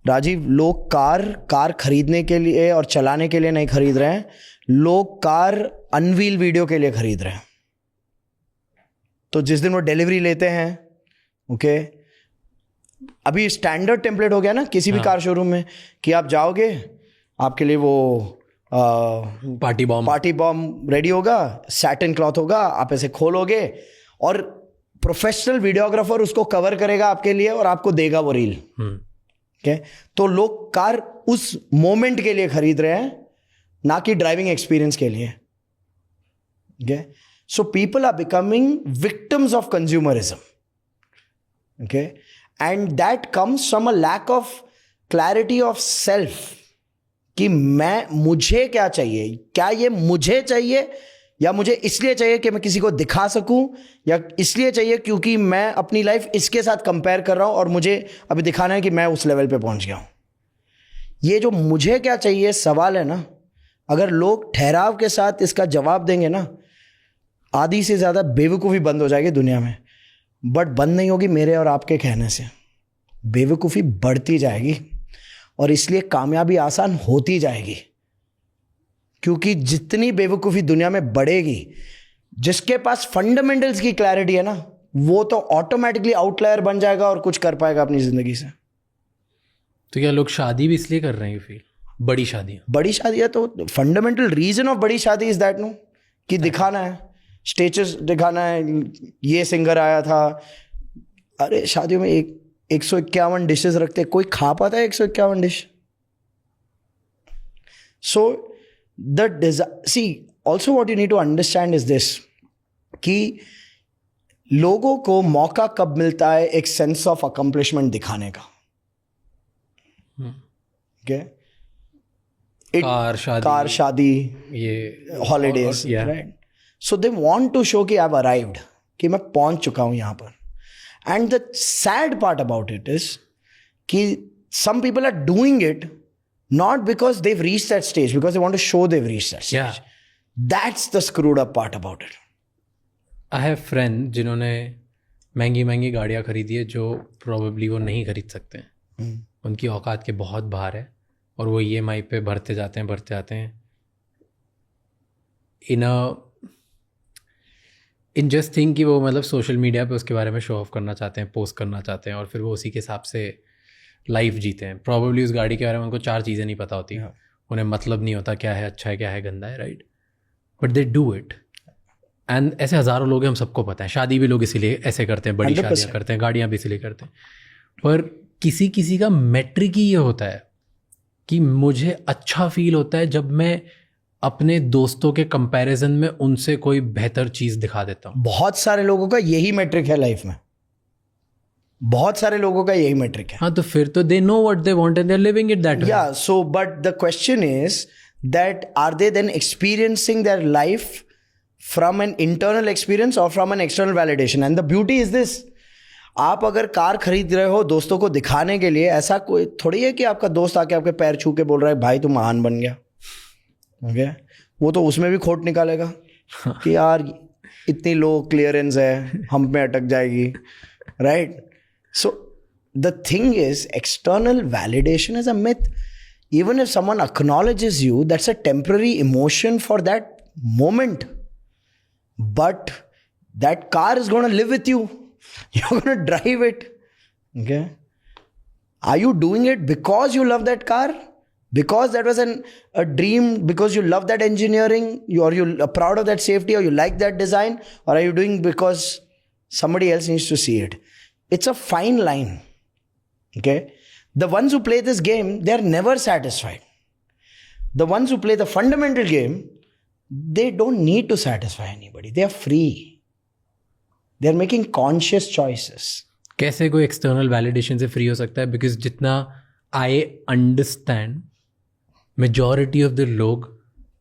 Speaker 2: Rajiv, लोग car खरीदने के लिए और चलाने के लिए नहीं खरीद रहे हैं, लोग कार अनवील वीडियो के लिए खरीद रहे हैं. तो जिस दिन वो डिलीवरी लेते हैं, ओके, अभी स्टैंडर्ड टेम्पलेट हो गया ना किसी भी कार शोरूम में, कि आप जाओगे, आपके लिए वो पार्टी बॉम्ब रेडी होगा, सैटिन क्लॉथ होगा, आप ऐसे खोलोगे और प्रोफेशनल वीडियोग्राफर उसको कवर करेगा आपके लिए और आपको देगा वो रील. ओके, तो लोग कार उस मोमेंट के लिए खरीद रहे हैं, ना कि ड्राइविंग एक्सपीरियंस के लिए. Okay, so people are becoming victims of consumerism. Okay, and that comes from a lack of clarity of self. कि मुझे क्या चाहिए, क्या ये मुझे चाहिए, या मुझे इसलिए चाहिए कि मैं किसी को दिखा सकूं, या इसलिए चाहिए क्योंकि मैं अपनी लाइफ इसके साथ कंपेयर कर रहा हूं और मुझे अभी दिखाना है कि मैं उस लेवल पे पहुंच गया हूं. ये जो मुझे क्या चाहिए सवाल है ना, अगर लोग ठहराव के साथ इसका जवाब देंगे ना, आधी से ज़्यादा बेवकूफ़ी बंद हो जाएगी दुनिया में. बट बंद नहीं होगी मेरे और आपके कहने से, बेवकूफ़ी बढ़ती जाएगी, और इसलिए कामयाबी आसान होती जाएगी. क्योंकि जितनी बेवकूफ़ी दुनिया में बढ़ेगी, जिसके पास फंडामेंटल्स की क्लैरिटी है ना, वो तो ऑटोमेटिकली आउटलायर बन जाएगा और कुछ कर पाएगा अपनी ज़िंदगी से.
Speaker 1: तो क्या लोग शादी भी इसलिए कर रहे हैं? फिर बड़ी शादियाँ तो
Speaker 2: फंडामेंटल रीज़न ऑफ बड़ी शादी इज़ दैट, नो, कि दिखाना है, स्टेटस दिखाना है, ये सिंगर आया था. अरे शादियों में 151 डिशेस रखते, कोई खा पाता है 151 dish? So see also what you need to understand is this, कि लोगों को मौका कब मिलता है एक सेंस ऑफ अकम्प्लिशमेंट दिखाने का. ओके, कार शादी, ये holidays, right. So they want to show कि I've arrived, कि मैं पहुंच चुका हूं यहां पर. And the sad part about it is कि some people are doing it not because they've reached that stage, because they want to show they've reached that stage. Yeah. That's the screwed up part about it.
Speaker 1: I have friends जिन्होंने महंगी महंगी गाड़ियाँ खरीदी है जो probably वो नहीं खरीद सकते हैं, उनकी औकात के बहुत बाहर है, और वो EMI पे भरते जाते हैं इन जस्ट थिंक कि वो मतलब सोशल मीडिया पे उसके बारे में शो ऑफ करना चाहते हैं, पोस्ट करना चाहते हैं, और फिर वो उसी के हिसाब से लाइफ जीते हैं। प्रॉबेबली उस गाड़ी के बारे में उनको 4 चीज़ें नहीं पता होती, उन्हें मतलब नहीं होता क्या है अच्छा है क्या है गंदा है, right, but they do it. And ऐसे हज़ारों लोग हैं, हम सबको पता है। शादी भी लोग इसीलिए ऐसे करते हैं, बड़ी
Speaker 2: 100%
Speaker 1: शादियाँ करते हैं, गाड़ियाँ भी इसीलिए करते हैं। पर किसी किसी का मैट्रिक ही ये होता है कि मुझे अच्छा फील होता है जब मैं अपने दोस्तों के कंपैरिजन में उनसे कोई बेहतर चीज़ दिखा देता हूँ।
Speaker 2: बहुत सारे लोगों का यही मैट्रिक है लाइफ में, बहुत सारे लोगों का यही मैट्रिक है।
Speaker 1: हाँ, तो फिर तो they know what they want and they are living it that way.
Speaker 2: Yeah, so but the question is that are they then experiencing their life from an internal experience or from an external validation? And the beauty is this, आप अगर car खरीद रहे हो दोस्तों को दिखाने के लिए, ऐसा कोई थोड़ी है कि आपका दोस्त आके आपके पैर छू के बोल रहा है भाई तू महान बन गया, ओके वो तो उसमें भी खोट निकालेगा कि यार इतनी लो क्लियरेंस है, हम में अटक जाएगी, right? So the thing is, external validation is a myth. Even if someone acknowledges you, that's a temporary emotion for that moment. But that car is going to live with you. You're going to drive it. Okay? Are you doing it because you love that car? Because that was a dream, because you love that engineering, or you are proud of that safety, or you like that design? Or are you doing because somebody else needs to see it? It's a fine line. Okay, the ones who play this game, they are never satisfied. The ones who play the fundamental game, they don't need to satisfy anybody. They are free. They are making conscious choices.
Speaker 1: कैसे कोई external validation से free हो सकता है? Because जितना I understand, majority of the लोग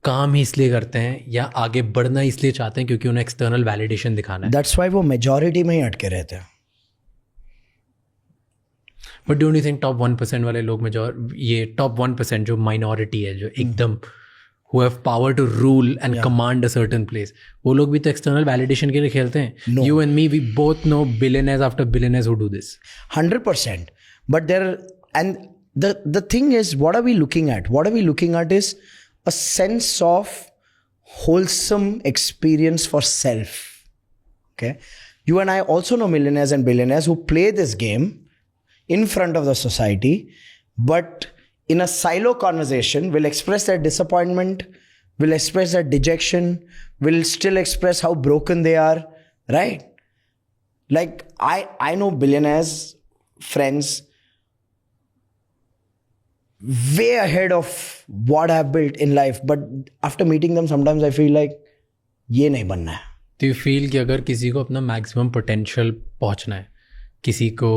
Speaker 1: काम ही इसलिए करते हैं या आगे बढ़ना इसलिए चाहते हैं क्योंकि उन्हें एक्सटर्नल वैलिडेशन दिखाना है।
Speaker 2: That's why वो मेजॉरिटी में ही अटके रहते हैं।
Speaker 1: But don't you think top 1% वाले लोग ये टॉप 1% जो माइनॉरिटी है, जो एकदम who have power to rule and command a certain place, वो लोग भी तो एक्सटर्नल वैलिडेशन के लिए खेलते हैं।
Speaker 2: No.
Speaker 1: You and me, we both know billionaires after billionaires who do this.
Speaker 2: 100%. But and the thing is, what are we looking at? What are we looking at is a sense of wholesome experience for self. Okay? You and I also know millionaires and billionaires who play this game in front of the society, but in a silo conversation will express their disappointment, will express their dejection, will still express how broken they are, right? Like I know billionaires, friends, way ahead of what I've built in life, but after meeting them sometimes I feel like ये नहीं बनना है।
Speaker 1: तो you feel कि अगर किसी को अपना मैक्सिमम पोटेंशियल पहुंचना है, किसी को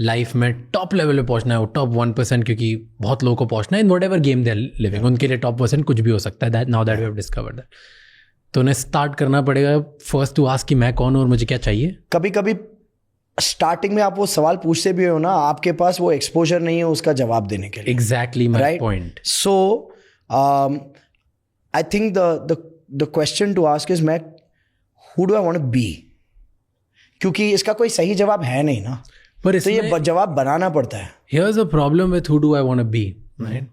Speaker 1: लाइफ में टॉप लेवल पे पहुंचना है, वो टॉप 1%, क्योंकि बहुत लोगों को पहुंचना है in whatever game they are living, उनके लिए टॉप % कुछ भी हो सकता है, that now that we have discovered that, तो उन्हें स्टार्ट करना पड़ेगा फर्स्ट टू आस्क कि मैं कौन हूँ और मुझे क्या चाहिए।
Speaker 2: कभी कभी स्टार्टिंग में आप वो सवाल पूछते भी हो ना, आपके पास वो एक्सपोजर नहीं है उसका जवाब देने के लिए।
Speaker 1: Exactly my point.
Speaker 2: So I think the question to ask is मैं who do I want to be, क्योंकि इसका कोई सही जवाब है नहीं ना,
Speaker 1: पर
Speaker 2: तो ये जवाब बनाना पड़ता है।
Speaker 1: Here's a problem with who do I want to be, right?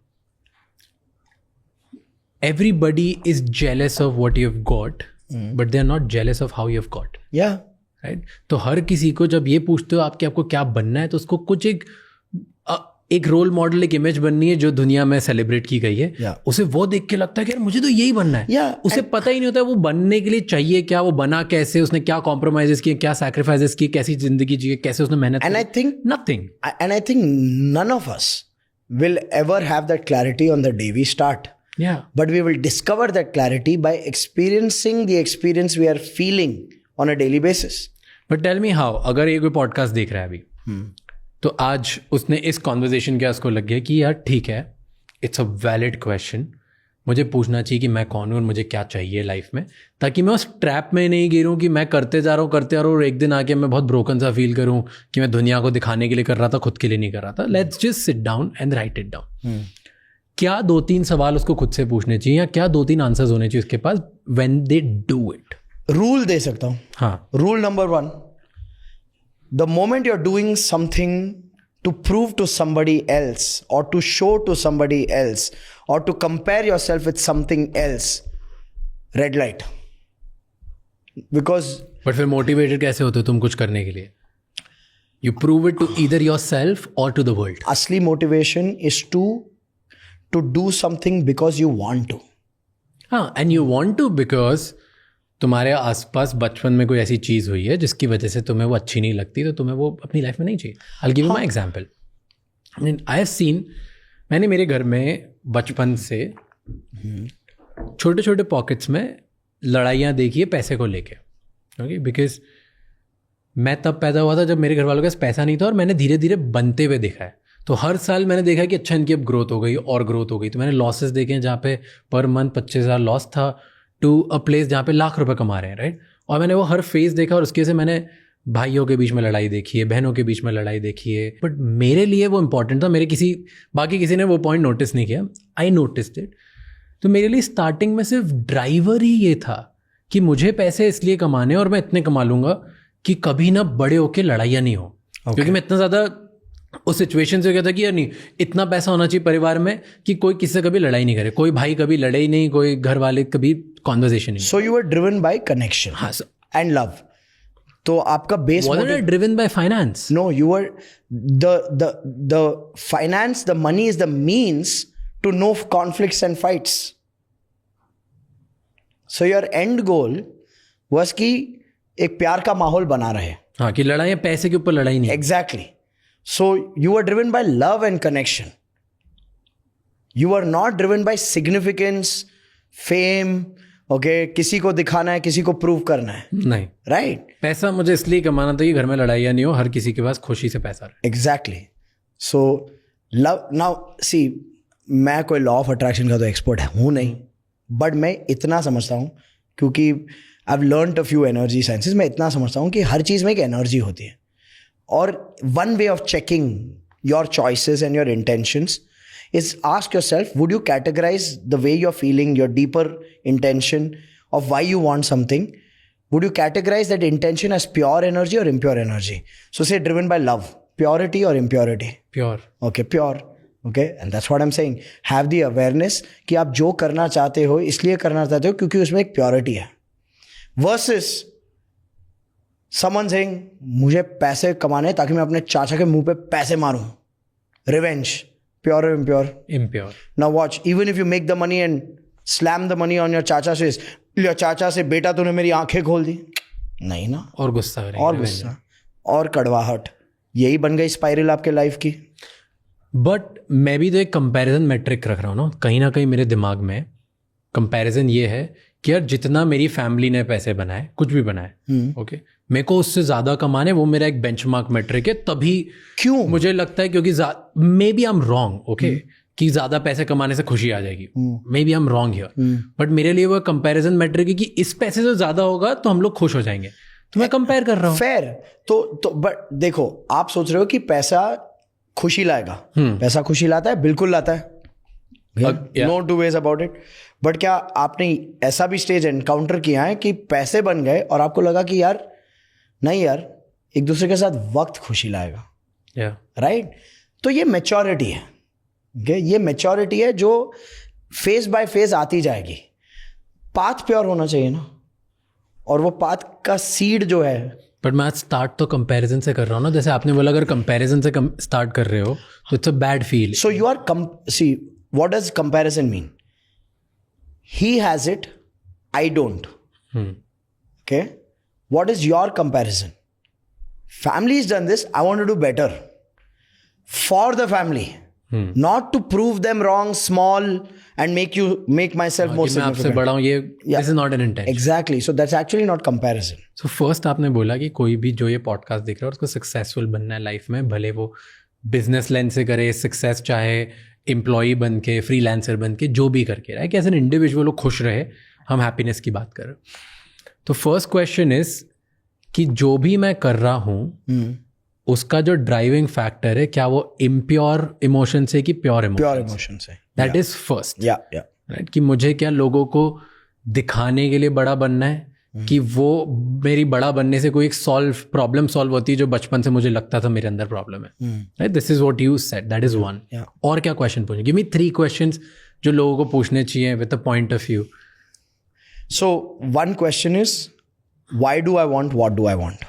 Speaker 1: Everybody is jealous of what you've got, but they're not jealous of how you've got.
Speaker 2: Yeah.
Speaker 1: Right? तो हर किसी को जब ये पूछते हो आपको क्या बनना है, तो उसको कुछ एक रोल मॉडल, एक इमेज बननी है जो दुनिया में सेलिब्रेट की गई है।
Speaker 2: Yeah.
Speaker 1: उसे वो देख के लगता है कि यार मुझे तो यही बनना है।
Speaker 2: Yeah.
Speaker 1: उसे पता ही नहीं होता है वो बनने के लिए चाहिए क्या, वो बना कैसे, उसने क्या कॉम्प्रोमाइजेस किए, क्या सैक्रिफाइसेस किए, कैसी जिंदगी जी, कैसे उसने मेहनत
Speaker 2: And
Speaker 1: की।
Speaker 2: I think
Speaker 1: nothing.
Speaker 2: And I think none of us will ever have that clarity on the day we start.
Speaker 1: Yeah.
Speaker 2: But we will discover that clarity by experiencing the experience we are feeling on a daily basis.
Speaker 1: But tell me how, अगर ये कोई podcast देख रहा है अभी, तो आज उसने इस कॉन्वर्जेशन के उसको लग गया कि यार ठीक है, इट्स अ वैलिड क्वेश्चन, मुझे पूछना चाहिए कि मैं कौन हूँ और मुझे क्या चाहिए लाइफ में, ताकि मैं उस ट्रैप में नहीं गिरूँ कि मैं करते जा रहा हूँ और एक दिन आके मैं बहुत ब्रोकन सा फील करूँ कि मैं दुनिया को दिखाने के लिए कर रहा था, खुद के लिए नहीं कर रहा था। Let's just sit down and right it down. क्या 2-3 सवाल उसको खुद से पूछने चाहिए, या क्या 2-3 आंसर्स होने चाहिए उसके पास when they do it?
Speaker 2: Rule दे सकता हूँ।
Speaker 1: हाँ।
Speaker 2: Rule number 1, the moment you're doing something to prove to somebody else or to show to somebody else or to compare yourself with something else, red light. Because
Speaker 1: but फिर motivated कैसे होते हो तुम कुछ करने के लिए? You prove it to either yourself और टू द वर्ल्ड.
Speaker 2: असली motivation is to do something because you want to.
Speaker 1: हाँ, and you want to because तुम्हारे आसपास बचपन में कोई ऐसी चीज़ हुई है जिसकी वजह से तुम्हें वो अच्छी नहीं लगती, तो तुम्हें वो अपनी लाइफ में नहीं चाहिए. I give you my example. I have scene, मैंने मेरे घर में बचपन से छोटे छोटे पॉकेट्स में लड़ाइयाँ देखी है पैसे को लेके. ओके, बिकॉज मैं तब पैदा हुआ था जब मेरे घर वालों के पास पैसा नहीं था और मैंने धीरे धीरे बनते हुए देखा है. तो हर साल मैंने देखा कि अच्छा इनकी अब ग्रोथ हो गई और ग्रोथ हो गई. तो मैंने लॉसेस देखे हैं जहाँ पे पर मंथ 25,000 लॉस था टू अ प्लेस जहाँ पे लाख रुपए कमा रहे हैं, राइट. और मैंने वो हर फेज देखा और उसके से मैंने भाइयों के बीच में लड़ाई देखी है, बहनों के बीच में लड़ाई देखी है. बट मेरे लिए वो इंपॉर्टेंट था, मेरे बाकी किसी ने वो पॉइंट नोटिस नहीं किया. I noticed it. तो मेरे लिए स्टार्टिंग में सिर्फ ड्राइवर ही ये था कि मुझे पैसे इसलिए कमाने और मैं इतने कमा लूंगा कि कभी ना बड़े होके लड़ाइयाँ नहीं हो. क्योंकि मैं इतना ज़्यादा उस सिचुएशन से गया था कि यार नहीं, इतना पैसा होना चाहिए परिवार में कि कोई किसी से कभी लड़ाई नहीं करे, कोई भाई कभी लड़े ही नहीं, कोई घर वाले कभी कॉन्वर्सेशन नहीं.
Speaker 2: So you are driven by connection and love. तो आपका base
Speaker 1: driven by finance.
Speaker 2: No, you are the finance, the money is the means to no conflicts and fights. So your end goal was कि एक प्यार का माहौल बना रहे.
Speaker 1: हाँ, कि लड़ाई पैसे के ऊपर लड़ाई नहीं.
Speaker 2: Exactly. So you are driven by love and connection. You are not driven by significance, fame. Okay, किसी को दिखाना है, किसी को प्रूव करना है.
Speaker 1: नहीं,
Speaker 2: राइट.
Speaker 1: पैसा मुझे इसलिए कमाना था कि घर में लड़ाइयाँ नहीं हो, हर किसी के पास खुशी से पैसा रहे.
Speaker 2: Exactly. So love. Now see, मैं कोई लॉ ऑफ अट्रैक्शन का तो एक्सपर्ट हूँ नहीं, बट मैं इतना समझता हूँ क्योंकि I have learned a few energy sciences. मैं इतना समझता हूँ कि हर चीज़ में एक एनर्जी होती है. और one way of checking your choices and your intentions is ask yourself, would you categorize the way you're feeling, your deeper intention of why you want something, would you categorize that intention as pure energy or impure energy? So say driven by love, purity or impurity?
Speaker 1: Pure.
Speaker 2: Okay, pure. Okay, and that's what I'm saying. Have the awareness कि आप जो करना चाहते हो इसलिए करना चाहते हो क्योंकि उसमें एक purity है. Versus someone saying मुझे पैसे कमाने ताकि मैं अपने चाचा के मुंह पे पैसे मारूं. Revenge. Pure or impure?
Speaker 1: Impure.
Speaker 2: Now watch. Even if you make the money and slam the money on your chacha's face, लिया चाचा से, बेटा तूने मेरी आंखें खोल दी. नहीं ना.
Speaker 1: और गुस्सा करेंगे.
Speaker 2: और गुस्सा और कड़वाहट. यही बन गई स्पाइरल आपके लाइफ की.
Speaker 1: बट मैं भी तो एक कंपैरिजन मैट्रिक रख रहा हूँ ना कहीं मेरे दिमाग में. कंपैरिजन ये है कि यार जितना मेरी फैमिली ने पैसे बनाए, कुछ भी बनाए, ओके, मेरे को उससे ज़्यादा कमाने, वो मेरा एक बेंचमार्क मैट्रिक है. तभी
Speaker 2: क्यों
Speaker 1: मुझे लगता है क्योंकि maybe I am wrong, okay, कि ज़्यादा पैसे कमाने से खुशी आ जाएगी. Maybe I am wrong here, but मेरे लिए वो कंपैरिजन मैट्रिक है कि इस पैसे से ज़्यादा होगा तो हम लोग खुश हो जाएंगे. तो मैं कंपेयर कर रहा हूँ.
Speaker 2: फेयर. तो बट देखो, आप सोच रहे हो कि पैसा खुशी लाएगा. पैसा खुशी लाता है, बिल्कुल लाता है. No two ways about it. But क्या आपने ऐसा भी स्टेज एनकाउंटर किया है कि पैसे बन गए और आपको लगा कि यार नहीं यार, एक दूसरे के साथ वक्त खुशी लाएगा. राइट. तो ये मैच्योरिटी है. ये मैच्योरिटी है जो फेज बाय फेज आती जाएगी. पाथ प्योर होना चाहिए ना, और वो पाथ का सीड जो है.
Speaker 1: बट मैं स्टार्ट तो कंपैरिजन से कर रहा हूँ ना. जैसे आपने बोला अगर कंपैरिजन से स्टार्ट कर रहे हो तो it's a bad feel.
Speaker 2: So you are see, what does comparison mean? He has it, I don't. Okay? What is your comparison? Family's done this, I want to do better. For the family. Not to prove them wrong, small, and make myself more significant. मैं आपसे बड़ा हूँ, ये this is not an intention. Exactly. So that's actually not comparison.
Speaker 1: So first आपने बोला कि कोई भी जो ये पॉडकास्ट देख रहा है उसको सक्सेसफुल बनना है लाइफ में, भले वो बिजनेस लेंस से करे सक्सेस, चाहे एम्प्लॉई बन के, फ्रीलांसर बन के, जो भी करके रहा है कि एज एन इंडिविजुअल वो खुश रहे. हम हैप्पीनेस की बात कर रहे हैं. तो फर्स्ट क्वेश्चन इज कि जो भी मैं कर रहा हूँ उसका जो ड्राइविंग फैक्टर है, क्या वो इम्प्योर इमोशन से कि प्योर
Speaker 2: इमोशन से?
Speaker 1: That is first.
Speaker 2: राइट.
Speaker 1: कि मुझे क्या लोगों को दिखाने के लिए बड़ा बनना है कि वो मेरी बड़ा बनने से कोई एक प्रॉब्लम सॉल्व होती है जो बचपन से मुझे लगता था मेरे अंदर प्रॉब्लम है. This is what you said, that is one. और क्या क्वेश्चन पूछे? गिव मी 3 क्वेश्चंस जो लोगों को पूछने चाहिए with a point of view.
Speaker 2: So one question is, why do I want? What do I want?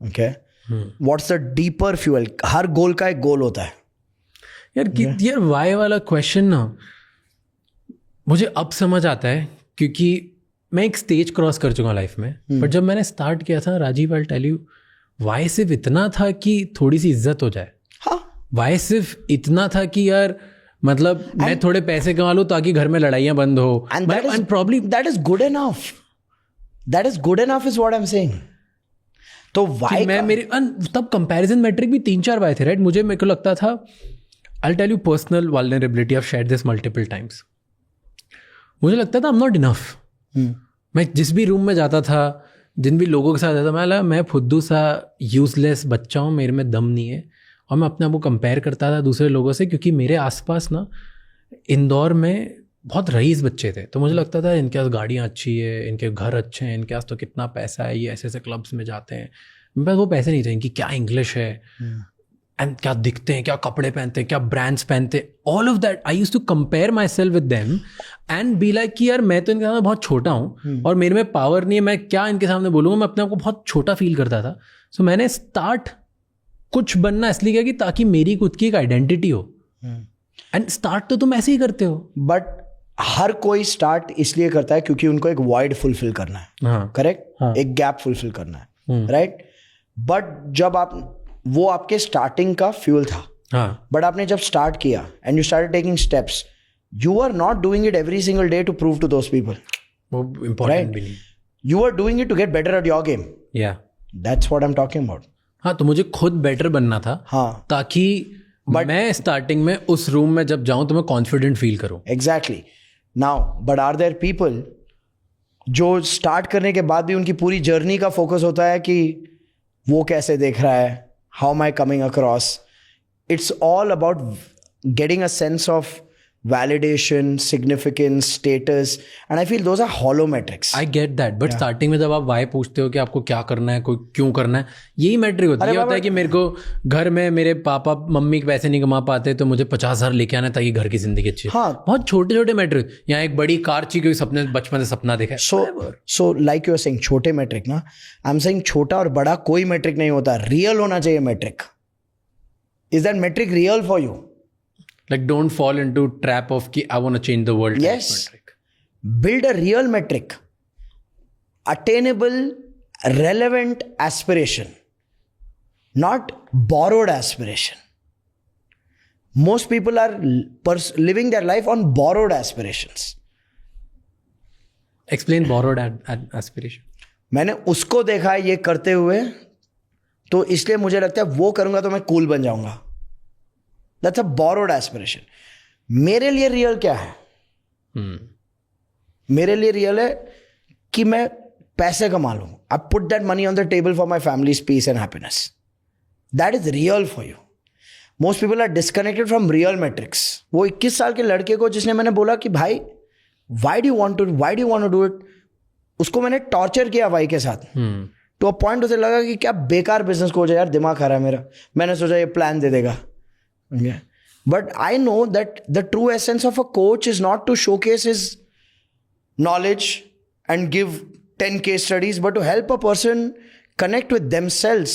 Speaker 2: Okay. What's the deeper fuel? हर गोल का एक गोल होता है.
Speaker 1: यार वाई वाला क्वेश्चन ना मुझे अब समझ आता है, क्योंकि मैं एक स्टेज क्रॉस कर चुका हूँ लाइफ में. बट जब मैंने स्टार्ट किया था, Rajiv, I tell you, why सिर्फ इतना था कि थोड़ी सी इज्जत हो जाए. वाई सिर्फ इतना था कि यार मतलब मैं थोड़े पैसे कमा लूं ताकि घर में लड़ाइयां बंद हो.
Speaker 2: And probably that is good enough. That is good enough is what I'm saying. तो why
Speaker 1: मैं मेरे तब कंपैरिजन मैट्रिक भी 3-4 बार थे, राइट? मेरे को लगता था, I'll tell you personal vulnerability, I've shared this multiple times. मुझे लगता था I'm not enough. मैं जिस भी रूम में जाता था, जिन भी लोगों के साथ जाता था, मैं फुद्दू सा यूजलेस बच्चा हूँ, मेरे में दम नहीं है. और मैं अपने आप को कंपेयर करता था दूसरे लोगों से, क्योंकि मेरे आसपास ना इंदौर में बहुत रईस बच्चे थे. तो मुझे लगता था इनके पास गाड़ियाँ अच्छी है, इनके घर अच्छे हैं, इनके पास तो कितना पैसा है, ये ऐसे ऐसे क्लब्स में जाते हैं. मेरे पास वो पैसे नहीं थे. इनकी क्या इंग्लिश है, एंड क्या दिखते हैं, क्या कपड़े पहनते हैं, क्या ब्रांड्स पहनते हैं, all of that I used to compare myself with them and be like कि यार मैं तो इनके सामने बहुत छोटा हूँ और मेरे में पावर नहीं है, मैं क्या इनके सामने बोलूँगा. मैं अपने आप को बहुत छोटा फील करता था. सो मैंने स्टार्ट कुछ बनना इसलिए किया कि ताकि मेरी खुद की एक आइडेंटिटी हो. एंड स्टार्ट तो तुम ऐसे ही करते हो.
Speaker 2: बट हर कोई स्टार्ट इसलिए करता है क्योंकि उनको एक वॉइड फुलफिल करना है. करेक्ट. एक गैप फुलफिल करना है. राइट. बट जब वो आपके स्टार्टिंग का फ्यूल था. बट आपने जब स्टार्ट किया and you started taking steps, you are not doing it every single day to prove to those people.
Speaker 1: Right.
Speaker 2: You are doing it to get better at your game.
Speaker 1: Yeah
Speaker 2: that's what I am talking about.
Speaker 1: हाँ, तो मुझे खुद better बनना था. हाँ. ताकि मैं starting में उस रूम में जब जाऊं तो मैं कॉन्फिडेंट फील करूं.
Speaker 2: Exactly. Now but are there people जो स्टार्ट करने के बाद भी उनकी पूरी जर्नी का फोकस होता है कि वो कैसे देख रहा है, how am I coming across? It's all about getting a sense of validation, significance, status, and I feel those are hollow metrics.
Speaker 1: I get that, but starting में जब आप why पूछते हो कि आपको क्या करना है, कोई क्यों करना है, यही मैट्रिक होती है. ये होता है कि मेरे को घर में मेरे पापा मम्मी पैसे नहीं कमा पाते तो मुझे 50,000 लेके आना ताकि घर की जिंदगी अच्छी. हाँ. बहुत छोटे छोटे मैट्रिक. यहाँ एक बड़ी कार चाहिए क्योंकि सपने बचपन से सपना देखा है.
Speaker 2: So like you are saying छोटे मैट्रिक ना, I'm saying छोटा और बड़ा कोई मैट्रिक नहीं होता. रियल होना चाहिए matric. Is that metric real for you?
Speaker 1: Like don't fall into trap of ki I want to change the world.
Speaker 2: Yes. Metric. Build a real metric. Attainable, relevant aspiration. Not borrowed aspiration. Most people are living their life on borrowed aspirations.
Speaker 1: Explain borrowed aspiration.
Speaker 2: मैंने उसको देखा है ये करते हुए, तो इसलिए मुझे लगता है वो करूंगा तो मैं कूल बन जाऊंगा. That's a borrowed aspiration. मेरे लिए रियल क्या है? मेरे लिए रियल है कि मैं पैसे कमा लूं. I put that money on the table for my family's peace and happiness. That is real for you. Most people are disconnected from real metrics. वो 21 साल के लड़के को जिसने मैंने बोला कि भाई why do you want to do it? उसको मैंने टॉर्चर किया भाई के साथ. तो पॉइंट उसे लगा कि क्या बेकार बिजनेस को हो जाए यार, दिमाग खा रहा है मेरा. मैंने सोचा ये प्लान दे देगा. Yeah. But I know that the true essence of a coach is not to showcase his knowledge and give 10 case studies, but to help a person connect with themselves,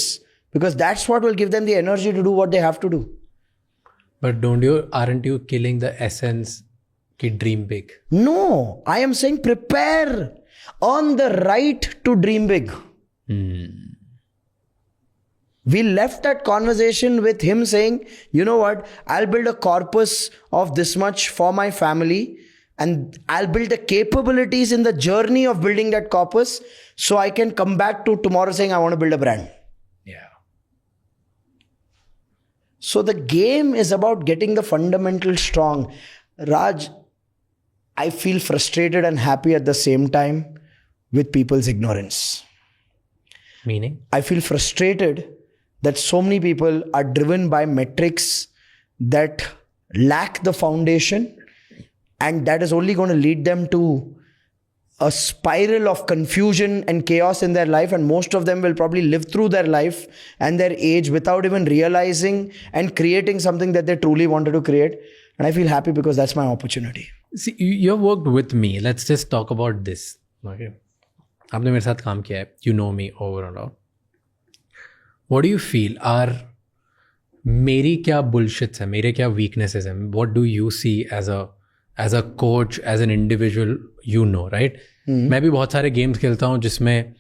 Speaker 2: because that's what will give them the energy to do what they have to do.
Speaker 1: But aren't you killing the essence ki dream big?
Speaker 2: No, I am saying prepare, earn the right to dream big. We left that conversation with him saying, you know what, I'll build a corpus of this much for my family and I'll build the capabilities in the journey of building that corpus so I can come back to tomorrow saying I want to build a brand.
Speaker 1: Yeah.
Speaker 2: So the game is about getting the fundamentals strong. Raj, I feel frustrated and happy at the same time with people's ignorance.
Speaker 1: Meaning?
Speaker 2: I feel frustrated that so many people are driven by metrics that lack the foundation, and that is only going to lead them to a spiral of confusion and chaos in their life, and most of them will probably live through their life and their age without even realizing and creating something that they truly wanted to create. And I feel happy because that's my opportunity.
Speaker 1: See, you've worked with me. Let's just talk about this. Okay. आपने मेरे साथ काम किया है. You know me over and out. What do you feel are मेरी क्या bullshits है, मेरे क्या weaknesses हैं? What do you see as a coach, as an individual, you know, right? मैं भी बहुत सारे games खेलता हूँ जिसमें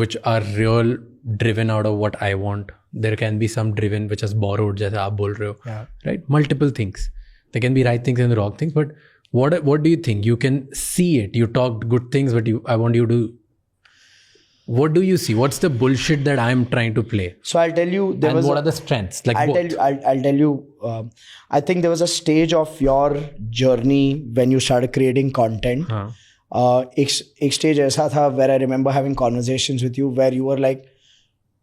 Speaker 1: which are real driven out of what I want. There can be some driven which is borrowed, जैसे आप बोल रहे हो, right? Multiple things. There can be right things and wrong things, but what do you think? You can see it. You talked good things, but I want you to. What do you see? What's the bullshit that I'm trying to play?
Speaker 2: So I'll tell you.
Speaker 1: What are the strengths? Like
Speaker 2: I'll
Speaker 1: both.
Speaker 2: tell you. I think there was a stage of your journey when you started creating content. एक stage ऐसा था where I remember having conversations with you where you were like,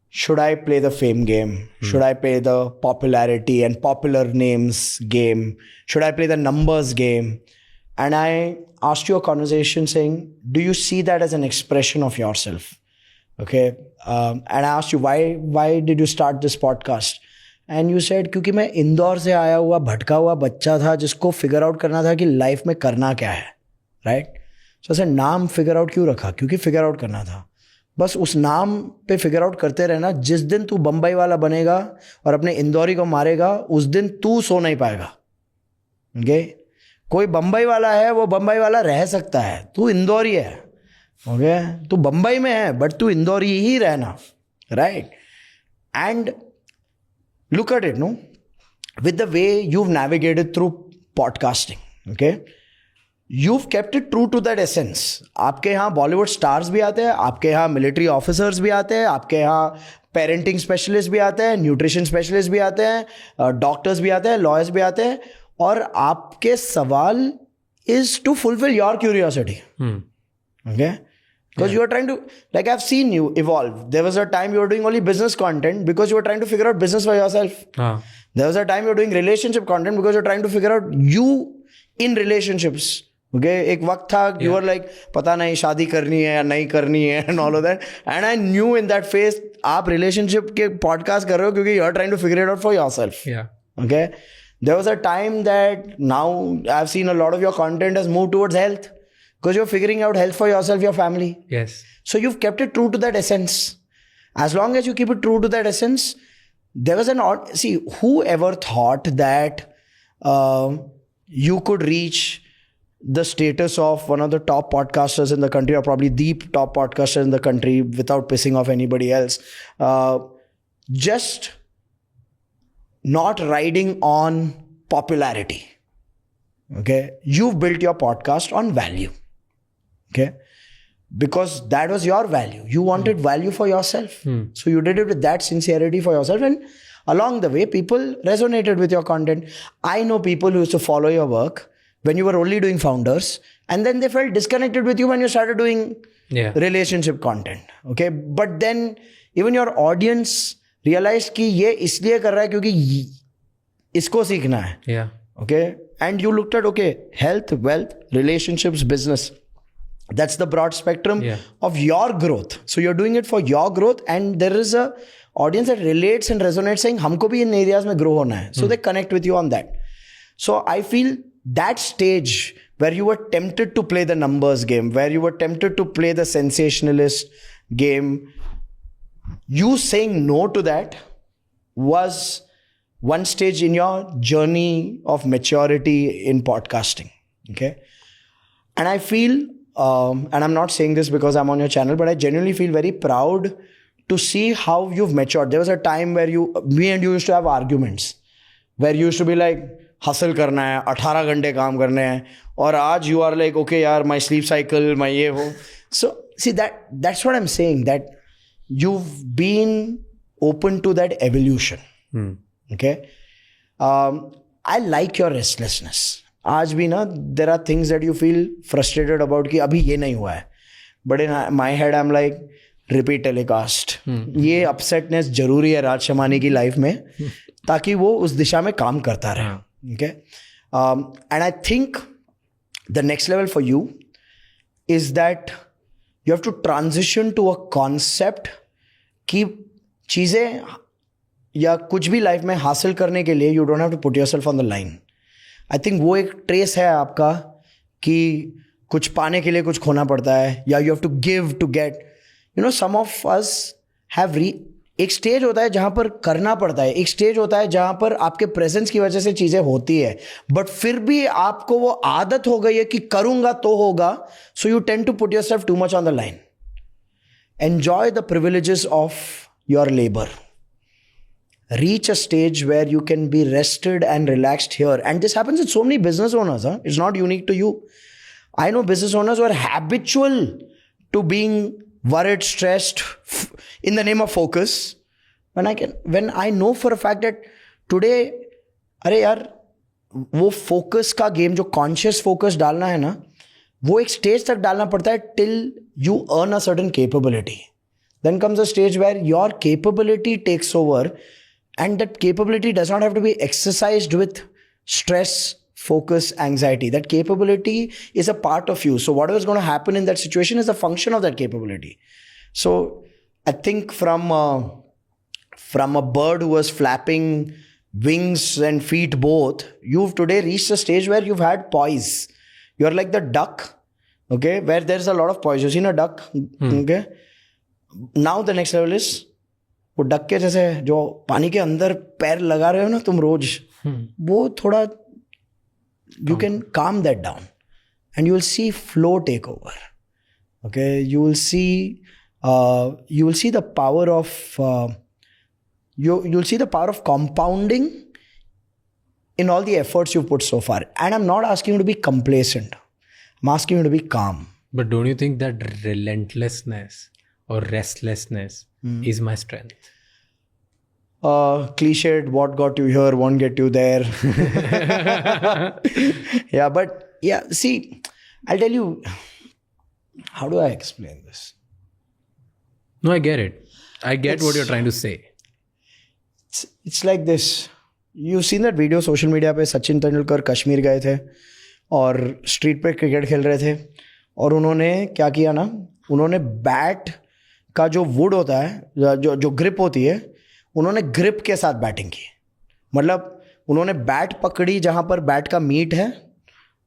Speaker 2: should I play the fame game? Should I play the popularity and popular names game? Should I play the numbers game? And I asked you a conversation saying, do you see that as an expression of yourself? Okay. And I asked you, why did you start this podcast? And you said, क्योंकि मैं इंदौर से आया हुआ भटका हुआ बच्चा था जिसको फिगर आउट करना था कि लाइफ में करना क्या है, राइट? सो ऐसे नाम फिगर आउट क्यों रखा? क्योंकि फिगर आउट करना था. बस उस नाम पे फिगर आउट करते रहना. जिस दिन तू बम्बई वाला बनेगा और अपने इंदौरी को मारेगा, उस दिन तू सो नहीं पाएगा. ओके? कोई बम्बई वाला है, वो बम्बई वाला रह सकता है, तू इंदौरी है. ओके? तू बम्बई में है बट तू इंदौरी ही रहना, right? And look at it, no? With the way you've navigated through podcasting, okay? You've kept it true to that essence. आपके यहाँ बॉलीवुड स्टार्स भी आते हैं, आपके यहाँ मिलिट्री ऑफिसर्स भी आते हैं, आपके यहाँ पेरेंटिंग स्पेशलिस्ट भी आते हैं, न्यूट्रिशन स्पेशलिस्ट भी आते हैं, डॉक्टर्स भी आते हैं, लॉयर्स भी आते हैं, और आपके सवाल is to fulfill your curiosity. Okay? Because you are trying to, like I've seen you evolve. There was a time you were doing only business content because you were trying to figure out business for yourself. There was a time you were doing relationship content because you're trying to figure out you in relationships. Okay? एक वक्त था, you were like, पता नहीं शादी करनी है या नहीं करनी है and all of that. And I knew in that phase, आप relationship के podcast कर रहे हो क्योंकि you're trying to figure it out for yourself.
Speaker 1: Yeah.
Speaker 2: Okay? There was a time that now I've seen a lot of your content has moved towards health. Because you're figuring out health for yourself, your family.
Speaker 1: Yes.
Speaker 2: So you've kept it true to that essence. As long as you keep it true to that essence, there was see, whoever thought that you could reach the status of one of the top podcasters in the country, or probably the top podcaster in the country without pissing off anybody else, just not riding on popularity. Okay? You've built your podcast on value. Okay? Because that was your value. You wanted value for yourself. So you did it with that sincerity for yourself. And along the way, people resonated with your content. I know people who used to follow your work when you were only doing founders. And then they felt disconnected with you when you started doing relationship content. Okay? But then even your audience realized कि ये इसलिए कर रहा है क्योंकि इसको सीखना है.
Speaker 1: Yeah.
Speaker 2: Okay? And you looked at, okay, health, wealth, relationships, business. That's the broad spectrum of your growth. So you're doing it for your growth, and there is a audience that relates and resonates saying, हमको भी इन areas में grow होना है. So they connect with you on that. So I feel that stage where you were tempted to play the numbers game, where you were tempted to play the sensationalist game, you saying no to that was one stage in your journey of maturity in podcasting. Okay? And I feel, and I'm not saying this because I'm on your channel, but I genuinely feel very proud to see how you've matured. There was a time where me and you used to have arguments, where you used to be like, hustle करना है, 18 घंटे काम करने हैं, और आज you are like, okay यार, my sleep cycle, my ये वो. So see, that's what I'm saying, that you've been open to that evolution. Okay? I like your restlessness. आज भी ना, there are things that you feel frustrated about कि अभी ये नहीं हुआ है. But in my head, I'm like, repeat telecast. ये upsetness जरूरी है राज शमानी की लाइफ में, ताकि वो उस दिशा में काम करता रहे. Okay? And I think the next level for you is that you have to transition to a concept कि चीज़ें या कुछ भी लाइफ में हासिल करने के लिए you don't have to put yourself on the line. I think वो एक ट्रेस है आपका कि कुछ पाने के लिए कुछ खोना पड़ता है या you have to give to get. You know, some of us have एक स्टेज होता है जहाँ पर करना पड़ता है, एक स्टेज होता है जहाँ पर आपके प्रेजेंस की वजह से चीज़ें होती है, बट फिर भी आपको वो आदत हो गई है कि करूँगा तो होगा. So you tend to put yourself too much on the line. Enjoy the privileges of your labour. Reach a stage where you can be rested and relaxed here. And this happens with so many business owners. Huh? It's not unique to you. I know business owners who are habitual to being worried, stressed in the name of focus. When I know for a fact that today, अरे यार वो focus का game जो conscious focus डालना है ना, वो एक stage तक डालना पड़ता है till you earn a certain capability. Then comes a stage where your capability takes over. And that capability does not have to be exercised with stress, focus, anxiety. That capability is a part of you. So whatever is going to happen in that situation is a function of that capability. So I think from a bird who was flapping wings and feet both, you've today reached a stage where you've had poise. You're like the duck, okay, where there's a lot of poise. You've seen a duck, okay? Now the next level is वो duck के जैसे जो पानी के अंदर पैर लगा रहे हो ना तुम रोज, वो थोड़ा you can calm that down and you will see flow take over. Okay, you will see the power of you you'll see the power of compounding in all the efforts you've put so far. And I'm not asking you to be complacent. I'm asking you to be calm.
Speaker 1: But don't you think that relentlessness or restlessness is my strength?
Speaker 2: Cliched, what got you here won't get you there. Yeah, but yeah, see, I'll tell you, how do I explain this?
Speaker 1: No, I get it. I get what you're trying to say.
Speaker 2: It's like this. You've seen that video social media पे सचिन तेंदुलकर कश्मीर गए थे और street पे cricket खेल रहे थे और उन्होंने क्या किया ना, उन्होंने बैट का जो वुड होता है, जो ग्रिप होती है, उन्होंने ग्रिप के साथ बैटिंग की. मतलब उन्होंने बैट पकड़ी जहाँ पर बैट का मीट है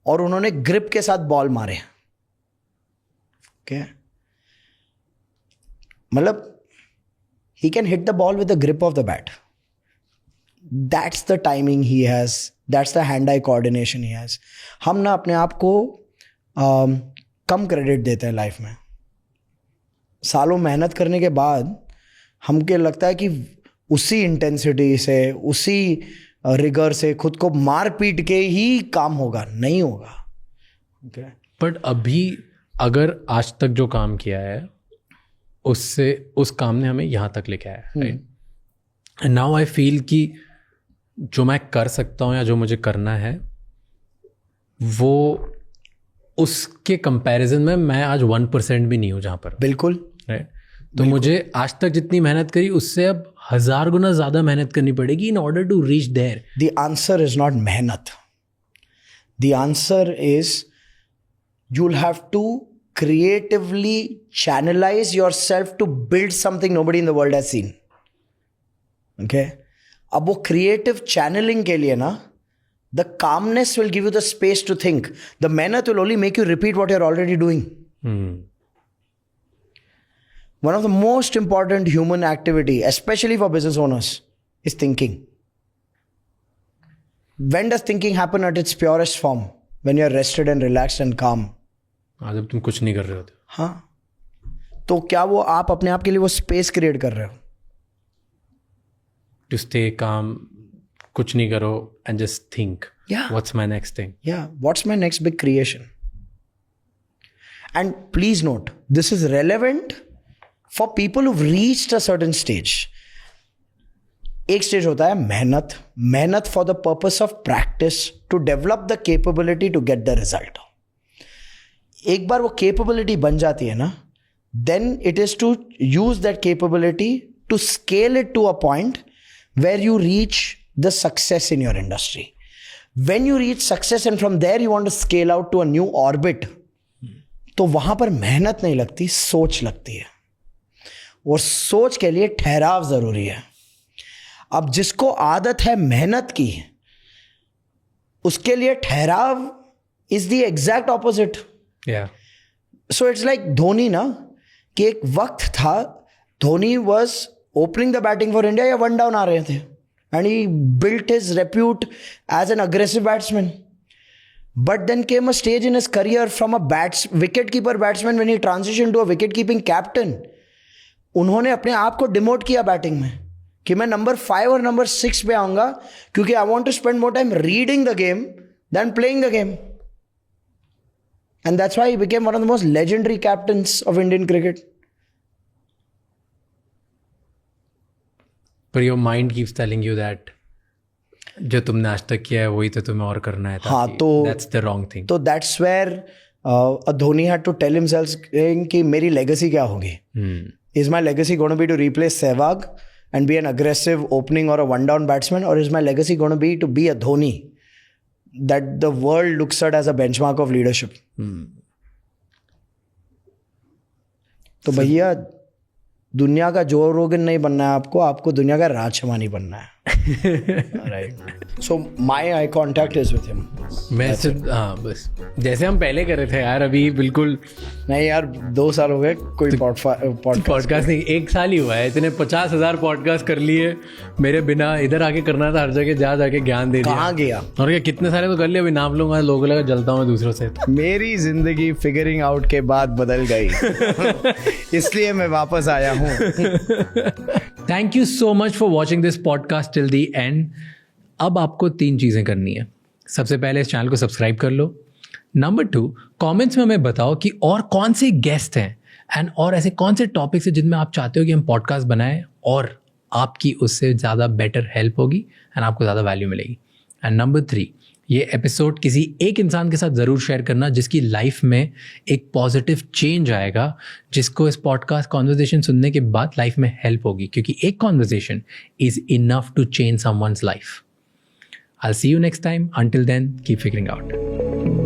Speaker 2: और उन्होंने ग्रिप के साथ बॉल मारे. ओके, मतलब he can hit the ball with the grip of the bat. That's the timing he has. That's the hand-eye coordination he has. हम ना अपने आप को कम क्रेडिट देते हैं लाइफ में. सालों मेहनत करने के बाद हमको लगता है कि उसी इंटेंसिटी से, उसी रिगर से खुद को मार पीट के ही काम होगा. नहीं होगा. ओके,
Speaker 1: बट अभी अगर आज तक जो काम किया है उससे, उस काम ने हमें यहाँ तक लेके आया, right? And now I feel कि जो मैं कर सकता हूँ या जो मुझे करना है वो उसके कंपैरिजन में मैं आज 1% भी नहीं हूँ जहाँ पर.
Speaker 2: बिल्कुल,
Speaker 1: राइट. तो मुझे आज तक जितनी मेहनत करी उससे अब 1000 गुना ज़्यादा मेहनत करनी पड़ेगी in order to reach there.
Speaker 2: The answer is not मेहनत. The answer is you'll have to creatively channelize yourself to build something nobody in the world has seen. Okay? अब वो creative channeling के लिए ना, the calmness will give you the space to think. The मेहनत will only make you repeat what you're already doing. One of the most important human activity, especially for business owners, is thinking. When does thinking happen at its purest form? When you're rested and relaxed and calm.
Speaker 1: जब तुम कुछ नहीं कर रहे होते.
Speaker 2: हाँ, तो क्या वो आप अपने आप के लिए वो स्पेस क्रिएट कर रहे हो?
Speaker 1: टू स्टे काम, कुछ नहीं करो and just think, what's my next thing,
Speaker 2: what's my next big creation. And please note, this is relevant for people who reached a certain stage. एक स्टेज होता है मेहनत for the purpose of practice to develop the capability to get the result. एक बार वो capability बन जाती है ना, then it is to use that capability to scale it to a point where you reach the success in your industry. When you reach success and from there you want to scale out to a new orbit, तो वहाँ पर मेहनत नहीं लगती, सोच लगती है, और सोच के लिए ठहराव ज़रूरी है। अब जिसको आदत है मेहनत की, उसके लिए ठहराव is the exact opposite. So it's like Dhoni ना, कि एक वक्त था Dhoni was opening the batting for India या 1 डाउन आ रहे थे, and he built his repute as an aggressive batsman. But then came a stage in his career from a wicket-keeper batsman when he transitioned to a wicket-keeping captain. उन्होंने अपने आप को demote किया batting में कि मैं नंबर 5 और number 6 पे आऊंगा, क्योंकि I want to spend more time reading the game then playing the game. And that's why he became one of the most legendary captains of Indian cricket.
Speaker 1: But your mind keeps telling you that जो तुमने आज तक किया है वही तो तुम्हें और करना है.
Speaker 2: हाँ, तो
Speaker 1: that's the wrong thing.
Speaker 2: तो that's where Dhoni had to tell himself कि मेरी legacy क्या होगी. Is my legacy going to be to replace Sehwag and be an aggressive opening or a 1-down batsman, or is my legacy going to be a Dhoni that the world looks at as a benchmark of leadership? तो भैया दुनिया का जो रोगन नहीं बनना है आपको दुनिया का राजशमानी बनना है. Right. So my eye contact is with him.
Speaker 1: मैं सिर्फ हाँ बस जैसे हम पहले कर रहे थे यार, अभी बिल्कुल
Speaker 2: नहीं यार, 2 साल हो गए कोई पॉडकास्ट
Speaker 1: नहीं. 1 साल ही हुआ है, इतने 50,000 पॉडकास्ट कर लिए मेरे बिना. इधर आके करना था, हर जगह जाके ज्ञान दे दिया.
Speaker 2: कहाँ गया और
Speaker 1: क्या कितने सारे तो कर लिए. अभी नाम लूंगा लोगों लगा जलता हूँ मैं दूसरों से.
Speaker 2: मेरी जिंदगी फिगरिंग आउट के बाद बदल गई इसलिए मैं वापस आया हूँ.
Speaker 1: Thank you so much for watching this podcast till the and. अब आपको 3 चीज़ें करनी है. सबसे पहले इस चैनल को सब्सक्राइब कर लो. नंबर 2, कमेंट्स में हमें बताओ कि और कौन से गेस्ट हैं एंड और ऐसे कौन से टॉपिक्स हैं जिनमें आप चाहते हो कि हम पॉडकास्ट बनाएं और आपकी उससे ज़्यादा बेटर हेल्प होगी एंड आपको ज़्यादा वैल्यू मिलेगी. एंड नंबर 3, ये एपिसोड किसी एक इंसान के साथ ज़रूर शेयर करना जिसकी लाइफ में एक पॉजिटिव चेंज आएगा, जिसको इस पॉडकास्ट कॉन्वर्जेशन सुनने के बाद लाइफ में हेल्प होगी, क्योंकि एक conversation is enough to change someone's life. I'll see you next time. Until then, keep figuring out.